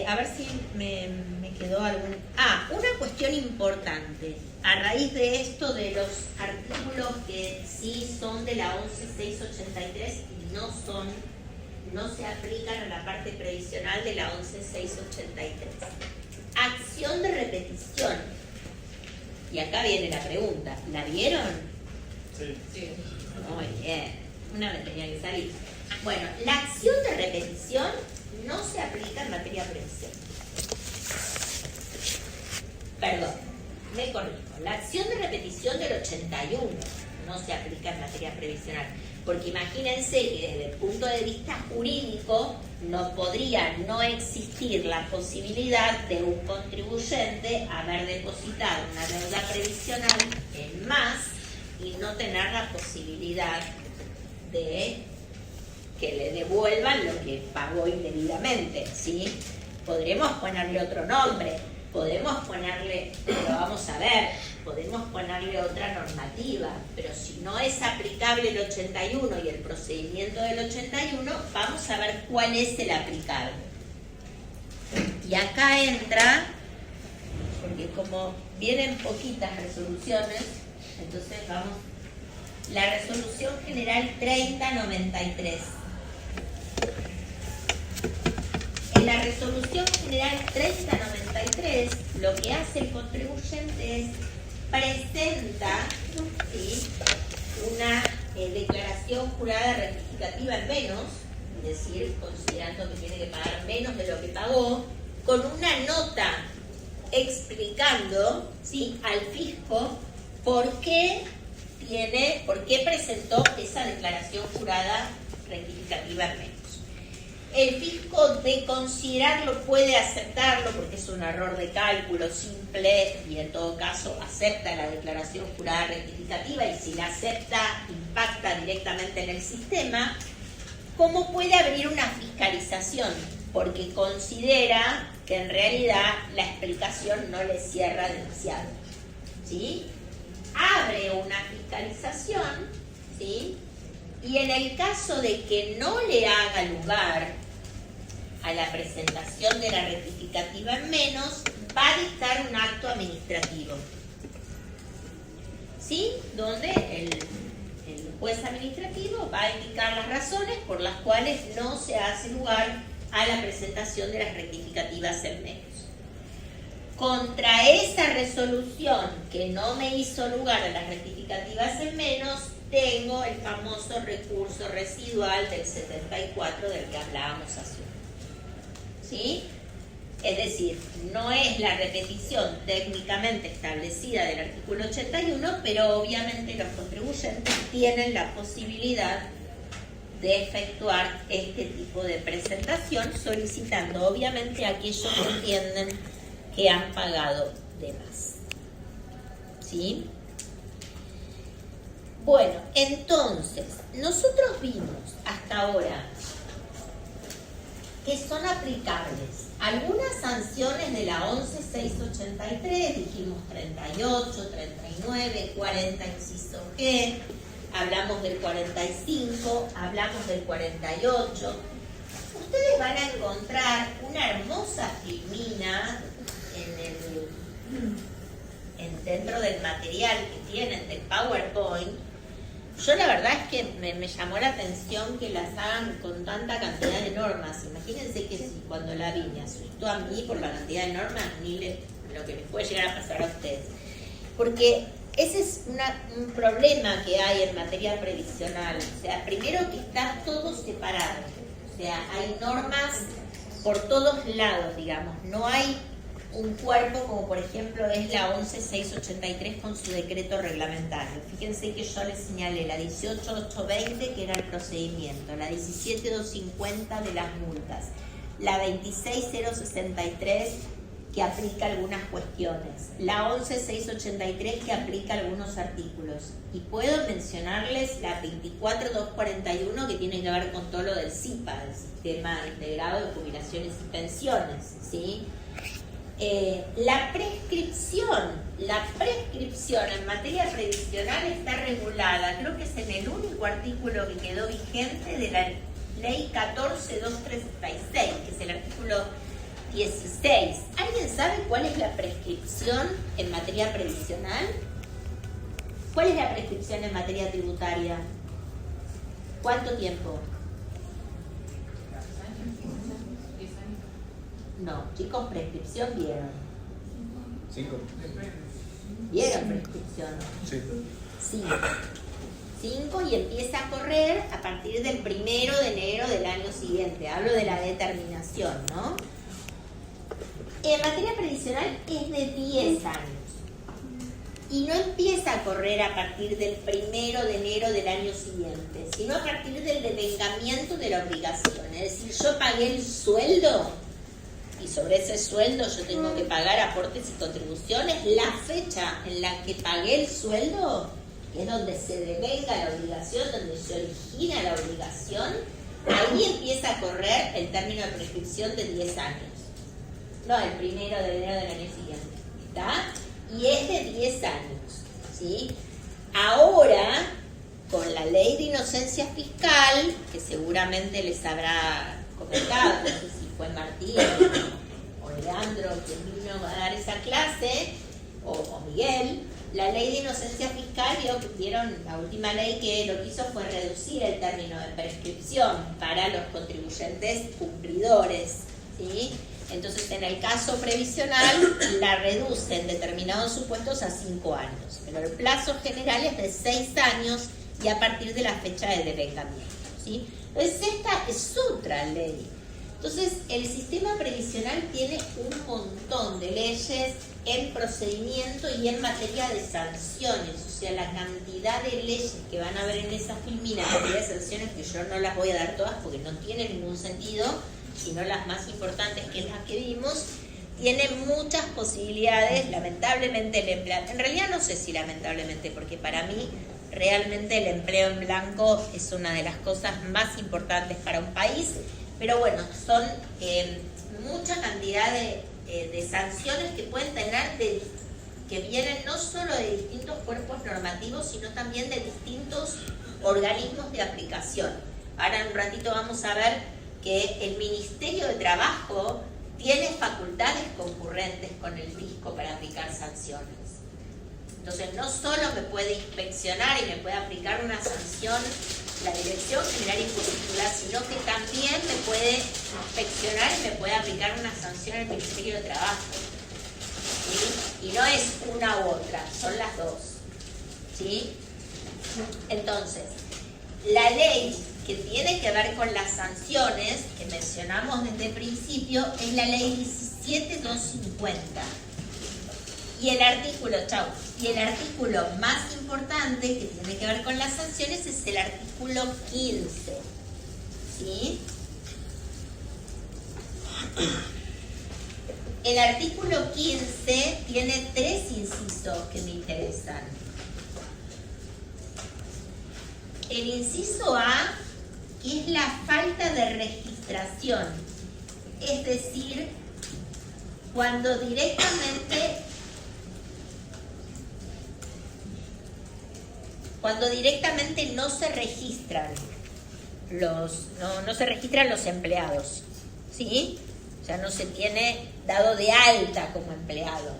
a ver si me quedó algún... una cuestión importante. A raíz de esto, de los artículos que sí son de la 11.683 y no se aplican a la parte previsional de la 11.683. Acción de repetición. Y acá viene la pregunta. ¿La vieron? Sí. Muy bien. Una me tenía que salir. Bueno, la acción de repetición no se aplica en materia previsión. Perdón, me corrijo. La acción de repetición del 81 no se aplica en materia previsional. Porque imagínense que desde el punto de vista jurídico no podría no existir la posibilidad de un contribuyente haber depositado una deuda previsional en más y no tener la posibilidad de que le devuelvan lo que pagó indebidamente, ¿sí? Podremos ponerle otro nombre, podemos ponerle, lo vamos a ver, podemos ponerle otra normativa, pero si no es aplicable el 81 y el procedimiento del 81, vamos a ver cuál es el aplicable. Y acá entra, porque como vienen poquitas resoluciones, entonces vamos, la resolución general 3093. En la resolución general 3093, lo que hace el contribuyente es presenta, ¿sí?, una declaración jurada rectificativa en menos, es decir, considerando que tiene que pagar menos de lo que pagó, con una nota explicando, ¿sí?, al fisco por qué presentó esa declaración jurada rectificativa en menos. El fisco, de considerarlo, puede aceptarlo porque es un error de cálculo simple y en todo caso acepta la declaración jurada rectificativa, y si la acepta impacta directamente en el sistema, como puede abrir una fiscalización porque considera que en realidad la explicación no le cierra demasiado, ¿sí? Abre una fiscalización, ¿sí? Y en el caso de que no le haga lugar a la presentación de la rectificativa en menos, va a dictar un acto administrativo, ¿sí? Donde el juez administrativo va a indicar las razones por las cuales no se hace lugar a la presentación de las rectificativas en menos. Contra esa resolución que no me hizo lugar a las rectificativas en menos, tengo el famoso recurso residual del 74 del que hablábamos hace un momento, ¿sí? Es decir, no es la repetición técnicamente establecida del artículo 81, pero obviamente los contribuyentes tienen la posibilidad de efectuar este tipo de presentación, solicitando obviamente a aquellos que entienden que han pagado de más, ¿sí? Bueno, entonces, nosotros vimos hasta ahora que son aplicables algunas sanciones de la 11.683, dijimos 38, 39, 40 inciso G, hablamos del 45, hablamos del 48. Ustedes van a encontrar una hermosa filmina dentro del material que tienen del PowerPoint. Yo la verdad es que me llamó la atención que las hagan con tanta cantidad de normas. Imagínense que si cuando la vi me asustó a mí por la cantidad de normas, ni lo que les puede llegar a pasar a ustedes. Porque ese es un problema que hay en materia previsional. O sea, primero que está todo separado. O sea, hay normas por todos lados, digamos. No hay un cuerpo como por ejemplo es la 11.683 con su decreto reglamentario. Fíjense que yo les señalé la 18.820 que era el procedimiento, la 17.250 de las multas, la 26.063 que aplica algunas cuestiones, la 11.683 que aplica algunos artículos, y puedo mencionarles la 24.241 que tiene que ver con todo lo del SIPA, el Sistema Integrado de Jubilaciones y Pensiones, ¿sí? La prescripción en materia previsional está regulada, creo que es en el único artículo que quedó vigente de la ley 14.236, que es el artículo 16. ¿Alguien sabe cuál es la prescripción en materia previsional? ¿Cuál es la prescripción en materia tributaria? ¿Cuánto tiempo? No, chicos, prescripción vieron. 5. ¿Vieron prescripción? Sí. 5 y empieza a correr a partir del 1 de enero del año siguiente. Hablo de la determinación, ¿no? En materia previsional es de 10 años. Y no empieza a correr a partir del 1 de enero del año siguiente, sino a partir del devengamiento de la obligación. Es decir, yo pagué el sueldo y sobre ese sueldo yo tengo que pagar aportes y contribuciones. La fecha en la que pagué el sueldo, que es donde se devenga la obligación, donde se origina la obligación, ahí empieza a correr el término de prescripción de 10 años. No, el 1 de enero del año siguiente. ¿Está? Y es de 10 años. ¿Sí? Ahora, con la ley de inocencia fiscal, que seguramente les habrá comentado, no sé si fue Martín o Leandro quien vino a dar esa clase, o Miguel, la ley de inocencia fiscal, vieron la última ley que lo que hizo fue reducir el término de prescripción para los contribuyentes cumplidores, ¿sí? Entonces, en el caso previsional, la reduce en determinados supuestos a 5 años, pero el plazo general es de 6 años y a partir de la fecha de devengamiento, ¿sí? Entonces, esta es otra ley. Entonces, el sistema previsional tiene un montón de leyes en procedimiento y en materia de sanciones, o sea, la cantidad de leyes que van a haber en esa filmina, la cantidad de sanciones que yo no las voy a dar todas porque no tiene ningún sentido, sino las más importantes que es las que vimos, tiene muchas posibilidades, lamentablemente el empleado, en realidad no sé si lamentablemente, porque para mí realmente el empleo en blanco es una de las cosas más importantes para un país, pero bueno, son mucha cantidad de sanciones que pueden tener, que vienen no solo de distintos cuerpos normativos, sino también de distintos organismos de aplicación. Ahora en un ratito vamos a ver que el Ministerio de Trabajo tiene facultades concurrentes con el fisco para aplicar sanciones. Entonces no solo me puede inspeccionar y me puede aplicar una sanción la Dirección General Impositiva, sino que también me puede inspeccionar y me puede aplicar una sanción el Ministerio de Trabajo. ¿Sí? Y no es una u otra, son las dos. ¿Sí? Entonces, la ley que tiene que ver con las sanciones, que mencionamos desde el principio, es la ley 17250. Y el artículo más importante que tiene que ver con las sanciones es el artículo 15. ¿Sí? El artículo 15 tiene 3 incisos que me interesan. El inciso A es la falta de registración, es decir, cuando directamente no se registran los empleados, ¿sí? O sea, no se tiene dado de alta como empleado.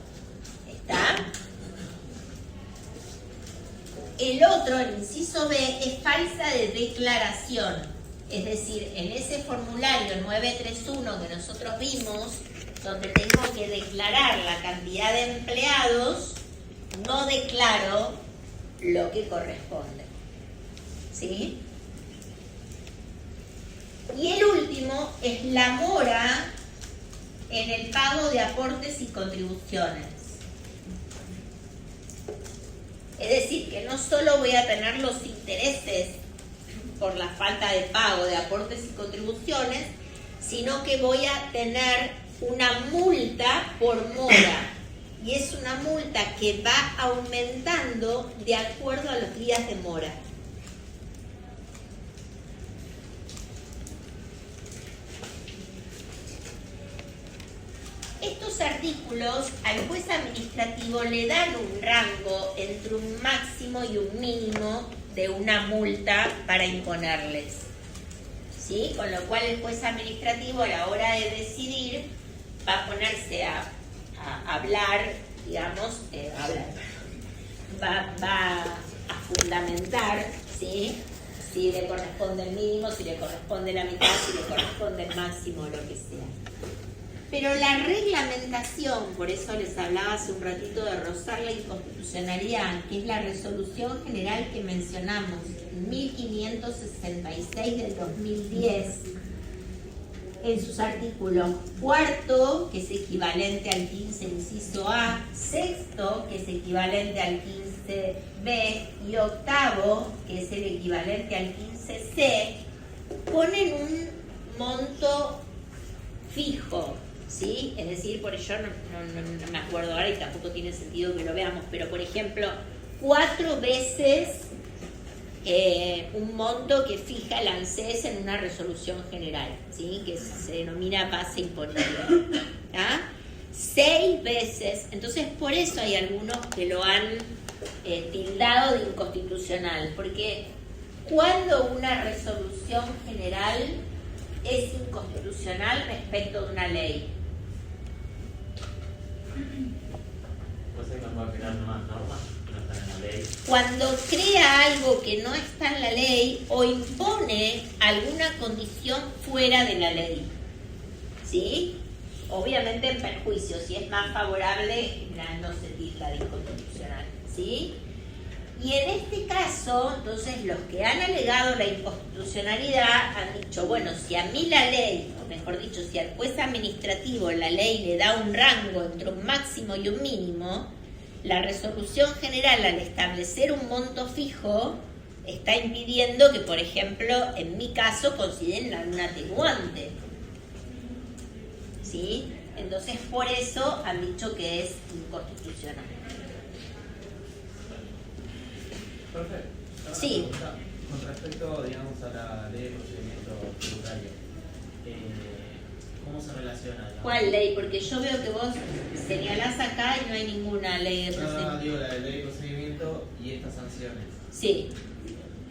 ¿Está? El otro, el inciso B, es falsa de declaración. Es decir, en ese formulario 931 que nosotros vimos, donde tengo que declarar la cantidad de empleados, no declaro lo que corresponde. ¿Sí? Y el último es la mora en el pago de aportes y contribuciones. Es decir, que no solo voy a tener los intereses por la falta de pago de aportes y contribuciones, sino que voy a tener una multa por mora. Y es una multa que va aumentando de acuerdo a los días de mora. Estos artículos al juez administrativo le dan un rango entre un máximo y un mínimo de una multa para imponerles. ¿Sí? Con lo cual el juez administrativo a la hora de decidir va a ponerse a hablar, digamos, va a fundamentar, ¿sí? Si le corresponde el mínimo, si le corresponde la mitad, si le corresponde el máximo, lo que sea. Pero la reglamentación, por eso les hablaba hace un ratito de rozar la inconstitucionalidad, que es la resolución general que mencionamos, 1566 del 2010, en sus artículos cuarto, que es equivalente al 15 inciso A, sexto, que es equivalente al 15B, y octavo, que es el equivalente al 15C, ponen un monto fijo, ¿sí? Es decir, por ello no me acuerdo ahora y tampoco tiene sentido que lo veamos, pero por ejemplo, 4 veces un monto que fija el ANSES en una resolución general, ¿sí? Que se denomina base imponible. 6 veces, entonces por eso hay algunos que lo han tildado de inconstitucional, porque cuando una resolución general es inconstitucional respecto de una ley. Pues hay que crear nuevas normas que no están en la ley. Cuando crea algo que no está en la ley o impone alguna condición fuera de la ley, ¿sí? Obviamente en perjuicio, si es más favorable, no se tilda de inconstitucional, ¿sí? Y en este caso, entonces, los que han alegado la inconstitucionalidad han dicho, bueno, si a mí la ley, o mejor dicho, si al juez administrativo la ley le da un rango entre un máximo y un mínimo, la resolución general al establecer un monto fijo está impidiendo que, por ejemplo, en mi caso, consideren un atenuante. ¿Sí? Entonces, por eso han dicho que es inconstitucional. Perfecto. Sí. Con respecto, digamos, a la ley de procedimiento tributario, ¿cómo se relaciona? Digamos? ¿Cuál ley? Porque yo veo que vos señalás acá y no hay ninguna ley de No, procedimiento. digo la ley de procedimiento y estas sanciones. Sí.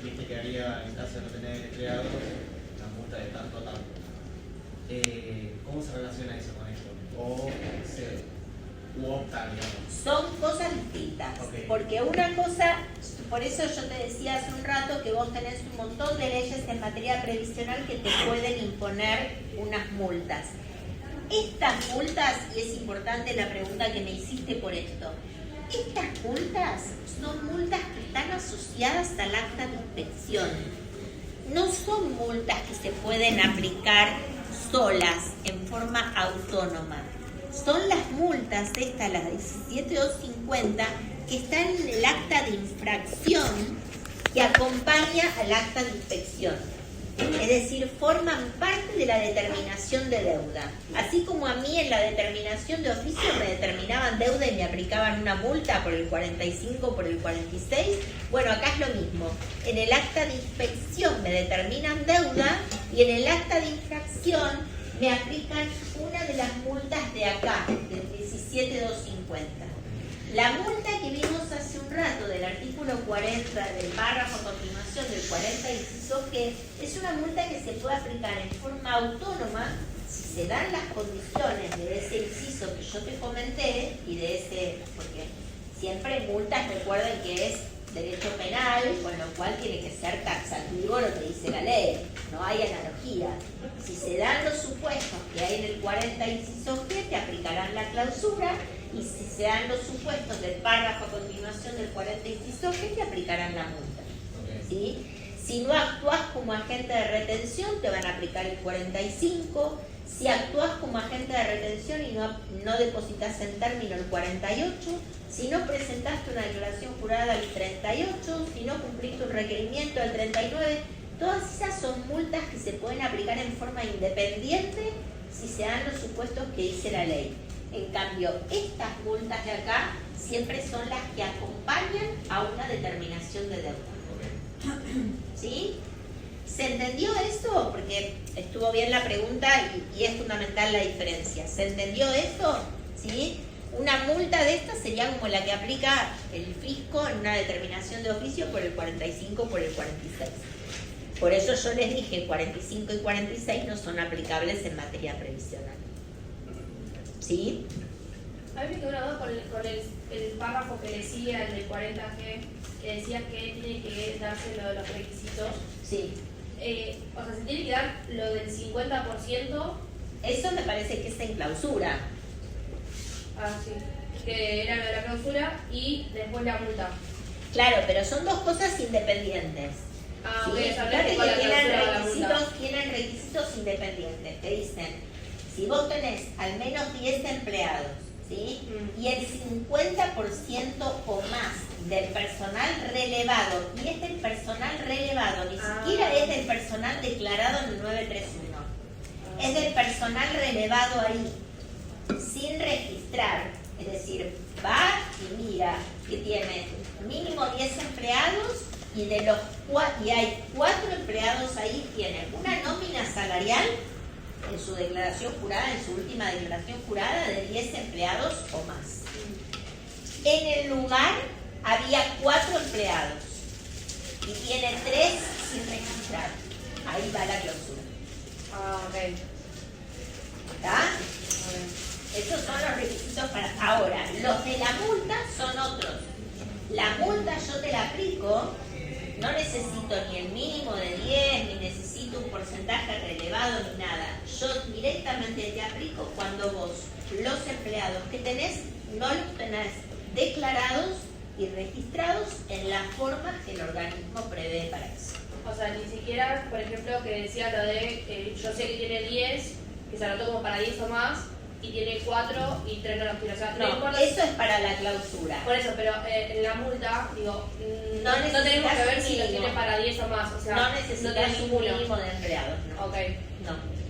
Viste que haría, en caso de no tener empleados, la multa de tanto a tanto. ¿Cómo se relaciona eso con esto? ¿O se optan, digamos? Son cosas distintas. Ok. Porque una cosa, por eso yo te decía hace un rato que vos tenés un montón de leyes en materia previsional que te pueden imponer unas multas. Estas multas, y es importante la pregunta que me hiciste por esto, estas multas son multas que están asociadas al acta de inspección. No son multas que se pueden aplicar solas, en forma autónoma. Son las multas, estas, las 17250, que están en el acta de infracción que acompaña al acta de inspección. Es decir, forman parte de la determinación de deuda. Así como a mí en la determinación de oficio me determinaban deuda y me aplicaban una multa por el 45, por el 46, bueno, acá es lo mismo. En el acta de inspección me determinan deuda y en el acta de infracción me aplican una de las multas de acá, del 17250. La multa que vimos hace un rato del artículo 40, del párrafo a continuación del 40 inciso G, es una multa que se puede aplicar en forma autónoma si se dan las condiciones de ese inciso que yo te comenté y de ese, porque siempre multas, recuerden que es derecho penal, con lo cual tiene que ser taxativo lo que dice la ley, no hay analogía. Si se dan los supuestos que hay en el 40 inciso G, te aplicarán la clausura, y si se dan los supuestos del párrafo a continuación del 40 inciso G, te aplicarán la multa. Okay. ¿Sí? Si no actúas como agente de retención, te van a aplicar el 45. Si actúas como agente de retención y no depositas en término el 48, si no presentaste una declaración jurada el 38, si no cumpliste un requerimiento el 39, todas esas son multas que se pueden aplicar en forma independiente si se dan los supuestos que dice la ley. En cambio, estas multas de acá siempre son las que acompañan a una determinación de deuda. ¿Sí? ¿Se entendió esto? Porque estuvo bien la pregunta y es fundamental la diferencia. ¿Se entendió esto? ¿Sí? Una multa de esta sería como la que aplica el fisco en una determinación de oficio por el 45 o por el 46. Por eso yo les dije 45 y 46 no son aplicables en materia previsional. ¿Sí? A mí me quedó una duda con el párrafo que decía, el del 40G, que decía que tiene que darse lo de los requisitos. Sí. O sea, se tiene que dar lo del 50%. Eso me parece que es en clausura. Ah, sí. Que era lo de la clausura y después la multa. Claro, pero son dos cosas independientes. Ah, ¿Sí? ok, Fíjate con la que clausura la multa. tienen requisitos independientes. Te dicen, si vos tenés al menos 10 empleados, ¿sí? Y el 50% o más del personal relevado, y es del personal relevado, ni siquiera es del personal declarado en el 931, es del personal relevado ahí, sin registrar, es decir, va y mira que tiene mínimo 10 empleados y de los y hay 4 empleados ahí, tienen una nómina salarial en su declaración jurada, en su última declaración jurada, de 10 empleados o más. En el lugar había 4 empleados y tiene 3 sin registrar. Ahí va la clausura. Ah, ok. ¿Está? Esos son los requisitos para ahora. Los de la multa son otros. La multa yo te la aplico, no necesito ni el mínimo de 10, ni necesito un porcentaje relevado, ni nada. Yo directamente te aplico cuando vos, los empleados que tenés, no los tenés declarados y registrados en las formas que el organismo prevé para eso. O sea, ni siquiera, por ejemplo, que decía lo de yo sé que tiene 10, que se anotó como para 10 o más, y tiene 4 y 3 no los tiene. O sea, No, importa. eso es para la clausura. Por eso, pero en la multa, digo, No no tenemos que ver necesitas si lo un tiene mínimo. para 10 o más. O sea, No necesitas tenés un ninguno. mínimo de empleados, ¿no? Ok. No.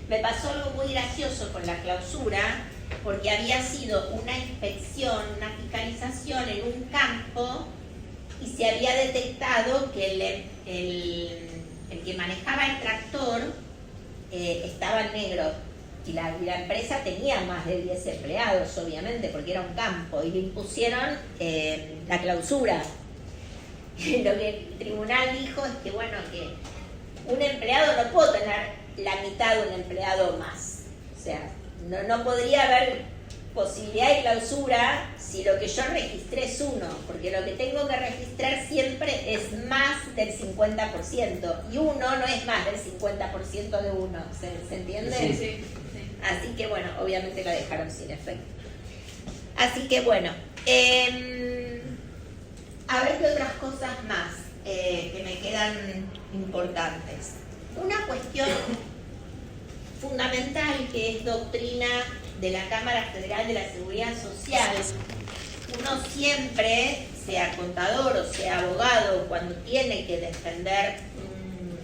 Me pasó algo muy gracioso con la clausura, porque había sido una inspección, una fiscalización en un campo y se había detectado que el que manejaba el tractor estaba negro y la empresa tenía más de 10 empleados, obviamente, porque era un campo, y le impusieron la clausura. Lo que el tribunal dijo es que, bueno, que un empleado no puede tener la mitad de un empleado más. O sea, no podría haber posibilidad de clausura si lo que yo registré es 1, porque lo que tengo que registrar siempre es más del 50%, y 1 no es más del 50% de 1. ¿Se entiende? Sí, sí. Así que bueno, obviamente la dejaron sin efecto. Así que bueno, a ver qué otras cosas más que me quedan importantes. Una cuestión fundamental que es doctrina de la Cámara Federal de la Seguridad Social. Uno siempre, sea contador o sea abogado, cuando tiene que defender un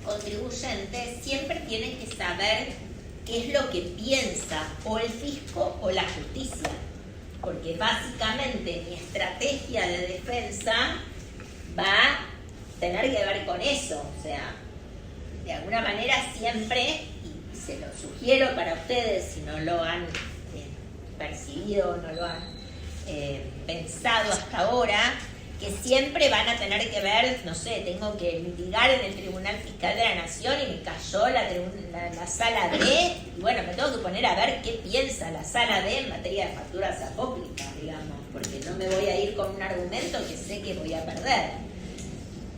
contribuyente, siempre tiene que saber qué es lo que piensa o el fisco o la justicia, porque básicamente mi estrategia de defensa va a tener que ver con eso. O sea, de alguna manera siempre, y se lo sugiero para ustedes si no lo han percibido, no lo han pensado hasta ahora, que siempre van a tener que ver, no sé, tengo que litigar en el Tribunal Fiscal de la Nación y me cayó la sala D, y bueno, me tengo que poner a ver qué piensa la sala D en materia de facturas apócrifas, digamos, porque no me voy a ir con un argumento que sé que voy a perder.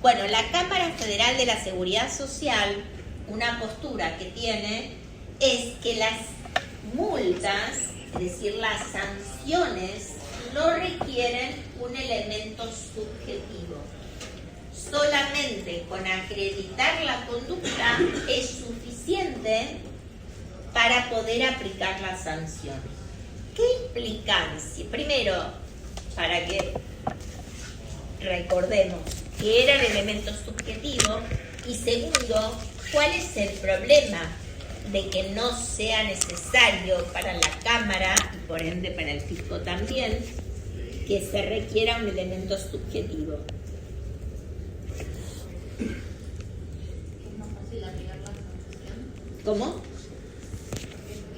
Bueno, la Cámara Federal de la Seguridad Social, una postura que tiene es que las multas, es decir, las sanciones, no requieren un elemento subjetivo. Solamente con acreditar la conducta es suficiente para poder aplicar la sanción. ¿Qué implicancia? Primero, para que recordemos que era el elemento subjetivo, y segundo, ¿cuál es el problema de que no sea necesario para la Cámara y por ende para el fisco también que se requiera un elemento subjetivo? ¿Es más fácil aplicar la sanción? ¿Cómo?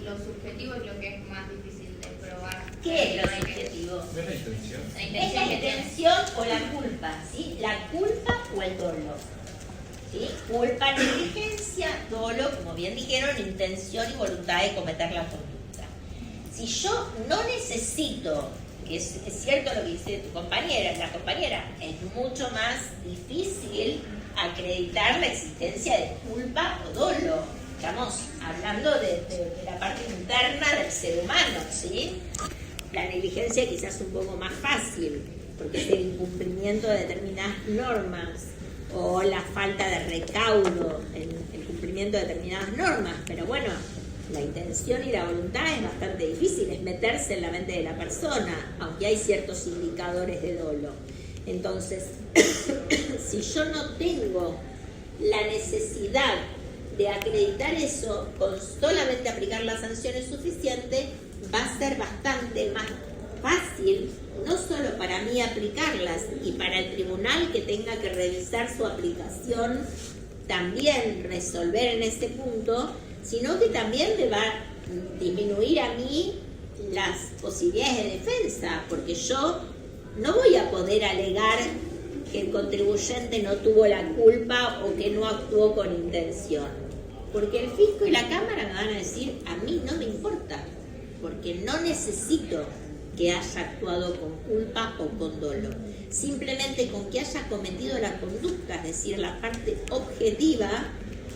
Lo subjetivo es lo que es más difícil de probar. ¿Qué es lo subjetivo? ¿No es la intención? La Es intención la que tiene. intención o la culpa, ¿sí? La culpa o el dolo, ¿sí? Culpa, negligencia, dolo, como bien dijeron, intención y voluntad de cometer la conducta. Si yo no necesito, que es cierto lo que dice tu compañera, la compañera, es mucho más difícil acreditar la existencia de culpa o dolo. Estamos hablando de la parte interna del ser humano, ¿sí? La negligencia quizás un poco más fácil, porque es el incumplimiento de determinadas normas o la falta de recaudo en el cumplimiento de determinadas normas, pero bueno, la intención y la voluntad es bastante difícil, es meterse en la mente de la persona, aunque hay ciertos indicadores de dolo. Entonces, si yo no tengo la necesidad de acreditar eso, con solamente aplicar la sanción es suficiente, va a ser bastante más fácil, no solo para mí aplicarlas, y para el tribunal que tenga que revisar su aplicación, también resolver en ese punto, sino que también me va a disminuir a mí las posibilidades de defensa, porque yo no voy a poder alegar que el contribuyente no tuvo la culpa o que no actuó con intención. Porque el fisco y la Cámara me van a decir, a mí no me importa, porque no necesito que haya actuado con culpa o con dolo. Simplemente con que haya cometido la conducta, es decir, la parte objetiva,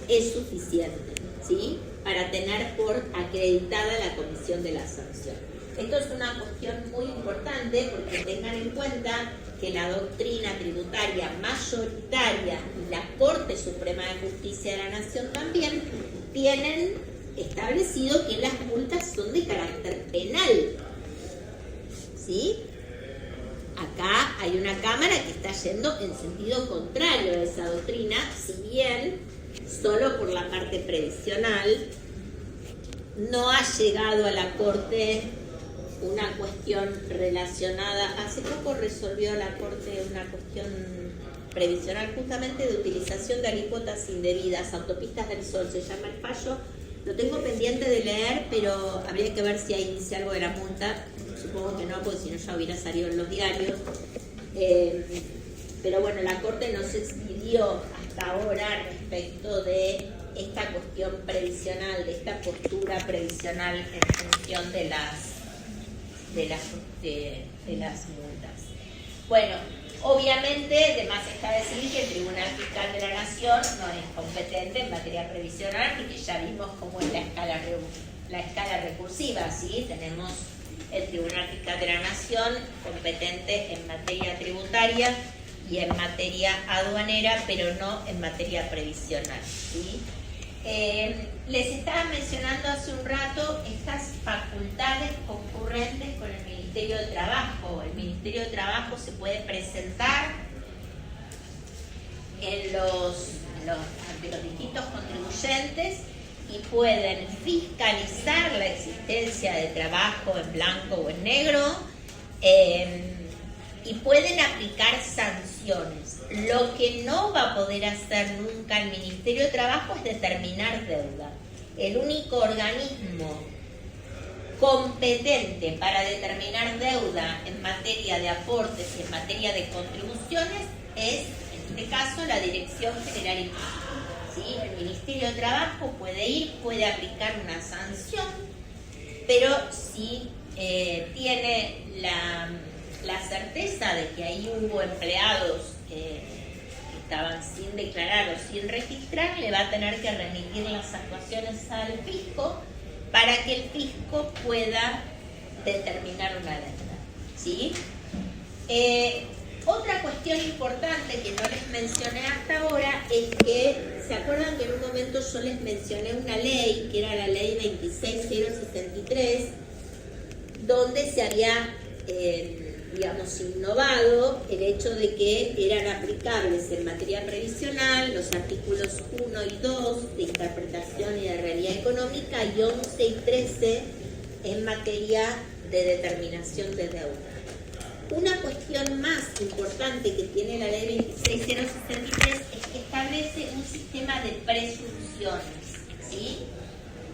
es suficiente, ¿sí? Para tener por acreditada la comisión de la sanción. Esto es una cuestión muy importante porque tengan en cuenta que la doctrina tributaria mayoritaria y la Corte Suprema de Justicia de la Nación también tienen establecido que las multas son de carácter penal. ¿Sí? Acá hay una Cámara que está yendo en sentido contrario a esa doctrina, si bien solo por la parte previsional no ha llegado a la Corte una cuestión relacionada. Hace poco resolvió la Corte una cuestión previsional justamente de utilización de alícuotas indebidas, Autopistas del Sol se llama el fallo. Lo tengo pendiente de leer, pero habría que ver si ahí dice algo de la multa. Supongo que no, porque si no ya hubiera salido en los diarios. Pero bueno, la Corte no se expidió hasta ahora respecto de esta cuestión previsional, de esta postura previsional en función de las multas. Bueno, obviamente, además está decir que el Tribunal Fiscal de la Nación no es competente en materia previsional, porque ya vimos cómo es la escala recursiva, ¿sí? Tenemos el Tribunal Fiscal de la Nación competente en materia tributaria y en materia aduanera, pero no en materia previsional, ¿sí? Les estaba mencionando hace un rato estas facultades concurrentes con el Ministerio de Trabajo. El Ministerio de Trabajo se puede presentar ante los distintos contribuyentes y pueden fiscalizar la existencia de trabajo en blanco o en negro y pueden aplicar sanciones. Lo que no va a poder hacer nunca el Ministerio de Trabajo es determinar deuda. El único organismo competente para determinar deuda en materia de aportes y en materia de contribuciones es, en este caso, la Dirección General Impositiva. ¿Sí? El Ministerio de Trabajo puede aplicar una sanción, pero si tiene la certeza de que ahí hubo empleados que estaban sin declarar o sin registrar, le va a tener que remitir las actuaciones al fisco para que el fisco pueda determinar una deuda. ¿Sí? Otra cuestión importante que no les mencioné hasta ahora es que, ¿se acuerdan que en un momento yo les mencioné una ley, que era la ley 26063, donde se había, innovado el hecho de que eran aplicables en materia previsional los artículos 1 y 2 de interpretación y de realidad económica y 11 y 13 en materia de determinación de deuda? Una cuestión más importante que tiene la ley 26063 es que establece un sistema de presunciones, ¿sí?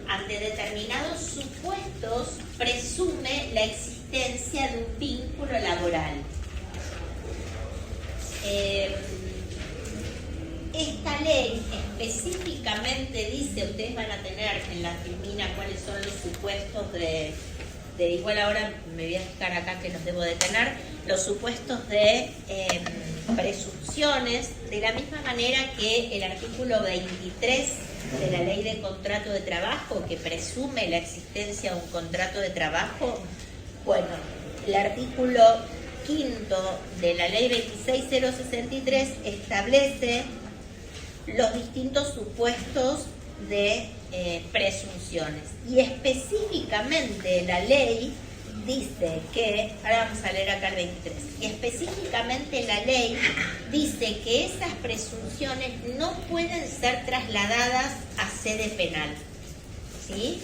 Ante determinados supuestos presume la existencia de un vínculo laboral. Esta ley específicamente dice, ustedes van a tener en la filmina cuáles son los supuestos de igual ahora me voy a fijar acá que los debo de tener, los supuestos de presunciones, de la misma manera que el artículo 23 de la Ley de Contrato de Trabajo, que presume la existencia de un contrato de trabajo. Bueno, el artículo 5 de la Ley 26063 establece los distintos supuestos de presunciones, y específicamente la ley dice que, ahora vamos a leer acá el 23, y específicamente la ley dice que esas presunciones no pueden ser trasladadas a sede penal, ¿sí?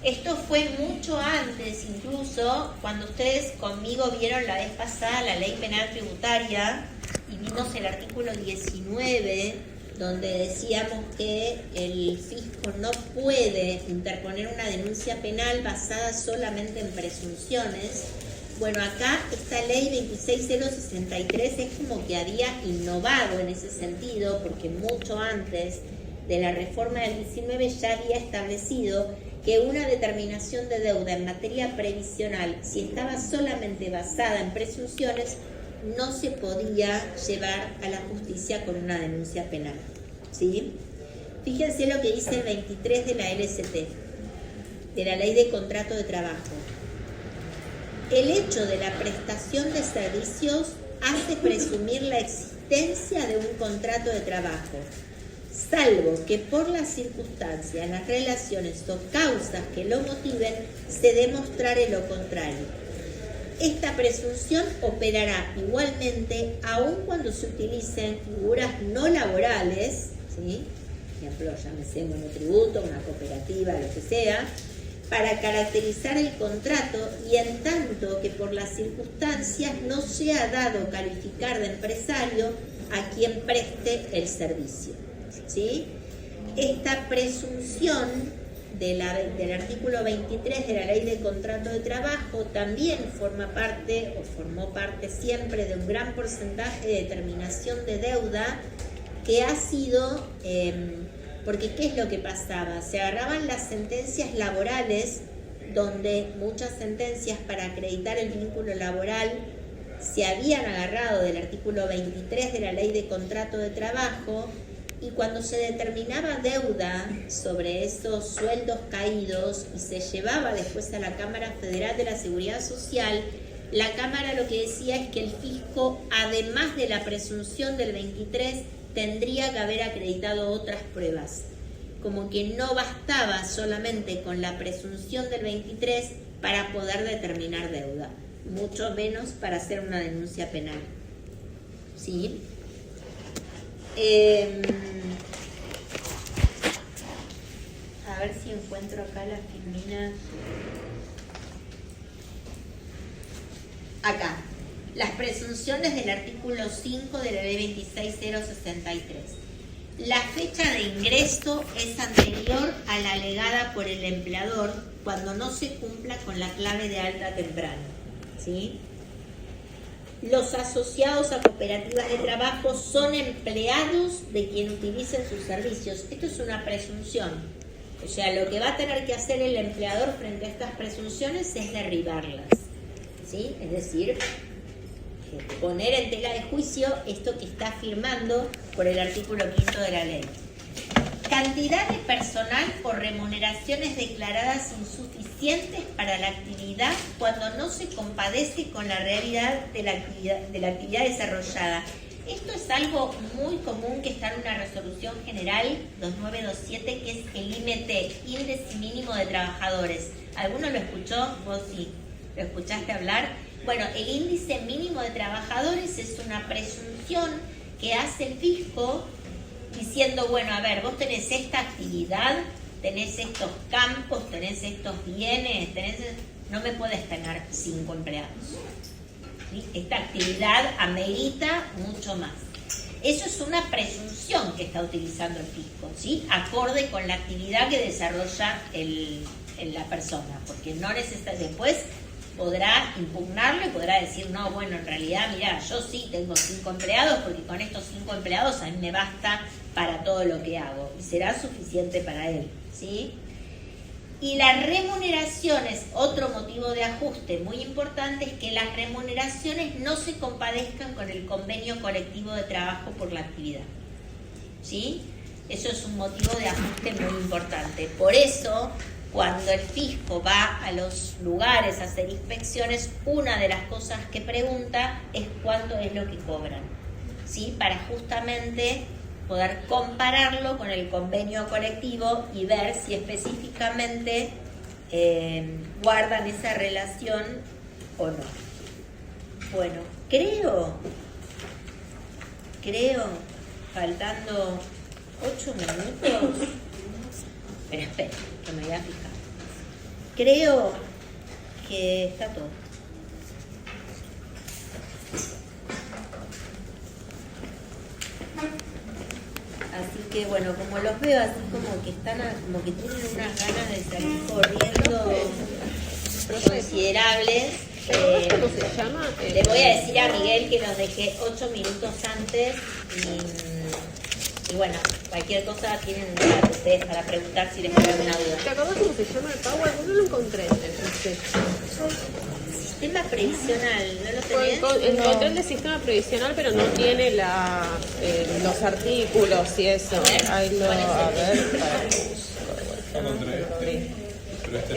Esto fue mucho antes, incluso cuando ustedes conmigo vieron la vez pasada la ley penal tributaria y vimos el artículo 19 donde decíamos que el fisco no puede interponer una denuncia penal basada solamente en presunciones. Bueno, acá esta ley 26063 es como que había innovado en ese sentido, porque mucho antes de la reforma del 19 ya había establecido que una determinación de deuda en materia previsional, si estaba solamente basada en presunciones, no se podía llevar a la justicia con una denuncia penal, ¿sí? Fíjense lo que dice el 23 de la LST, de la Ley de Contrato de Trabajo. El hecho de la prestación de servicios hace presumir la existencia de un contrato de trabajo, salvo que por las circunstancias, las relaciones o causas que lo motiven se demostrare lo contrario. Esta presunción operará igualmente aun cuando se utilicen figuras no laborales, ¿sí? Por ejemplo, llámese monotributo, una cooperativa, lo que sea, para caracterizar el contrato y en tanto que por las circunstancias no sea dado calificar de empresario a quien preste el servicio, ¿sí? Esta presunción del artículo 23 de la Ley de Contrato de Trabajo también formó parte siempre de un gran porcentaje de determinación de deuda que ha sido, porque ¿qué es lo que pasaba? Se agarraban las sentencias laborales, donde muchas sentencias para acreditar el vínculo laboral se habían agarrado del artículo 23 de la Ley de Contrato de Trabajo, y cuando se determinaba deuda sobre esos sueldos caídos y se llevaba después a la Cámara Federal de la Seguridad Social, la Cámara lo que decía es que el fisco, además de la presunción del 23, tendría que haber acreditado otras pruebas. Como que no bastaba solamente con la presunción del 23 para poder determinar deuda, mucho menos para hacer una denuncia penal. ¿Sí? A ver si encuentro acá la filmina. Acá. Las presunciones del artículo 5 de la ley 26063. La fecha de ingreso es anterior a la alegada por el empleador cuando no se cumpla con la clave de alta temprano. ¿Sí? Los asociados a cooperativas de trabajo son empleados de quien utilicen sus servicios. Esto es una presunción. O sea, lo que va a tener que hacer el empleador frente a estas presunciones es derribarlas. ¿Sí? Es decir, poner en tela de juicio esto que está afirmando por el artículo 5 de la ley. Cantidad de personal o remuneraciones declaradas insuficientes para la actividad cuando no se compadece con la realidad de la actividad desarrollada. Esto es algo muy común que está en una resolución general 2927, que es el índice mínimo de trabajadores. ¿Alguno lo escuchó? ¿Vos sí lo escuchaste hablar? Bueno, el índice mínimo de trabajadores es una presunción que hace el fisco diciendo, bueno, a ver, vos tenés esta actividad, tenés estos campos, tenés estos bienes, no me puedes tener 5 empleados. ¿Sí? Esta actividad amerita mucho más. Eso es una presunción que está utilizando el fisco, ¿sí? Acorde con la actividad que desarrolla la persona, porque no necesita, después podrá impugnarlo y podrá decir, no, bueno, en realidad, mirá, yo sí tengo 5 empleados porque con estos 5 empleados a mí me basta para todo lo que hago y será suficiente para él, ¿sí? Y las remuneraciones, otro motivo de ajuste muy importante es que las remuneraciones no se compadezcan con el convenio colectivo de trabajo por la actividad, ¿sí? Eso es un motivo de ajuste muy importante. Por eso, cuando el fisco va a los lugares a hacer inspecciones, una de las cosas que pregunta es cuánto es lo que cobran, ¿sí? Para justamente poder compararlo con el convenio colectivo y ver si específicamente guardan esa relación o no. Bueno, creo, faltando 8 minutos, pero espera, que me voy a fijar. Creo que está todo. Así que bueno, como los veo así como que están, como que tienen unas ganas de salir corriendo considerables. ¿Cómo se llama? Le voy a decir a Miguel que los dejé 8 minutos antes y bueno, cualquier cosa tienen ustedes para preguntar si les queda alguna duda. ¿Te acordás cómo se llama el Power? No lo encontré en el sistema. Sistema previsional, ¿no lo tenés? Encontré el de sistema previsional, pero no tiene los artículos y eso. Ahí lo, a ver, para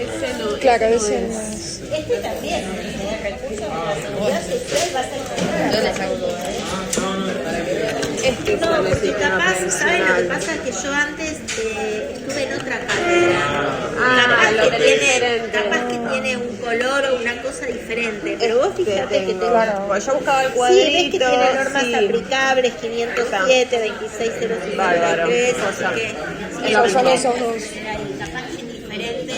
ese no. Claro, ese ese no no es. es. Este también, el CR seguridad social va a ser todo, Este No, fue el porque sistema capaz, ¿sabes lo que previsional. pasa? Que yo antes estuve en otra cátedra. Ah, lo tenés diferente. Capaz que tiene un color o una cosa diferente. Pero vos fíjate que tengo. Pues yo buscaba el Sí, cuadrito. ves que tiene normas sí. aplicables 507, 26053, Bárbaro. así que Esos son esos dos. capaz que es diferente.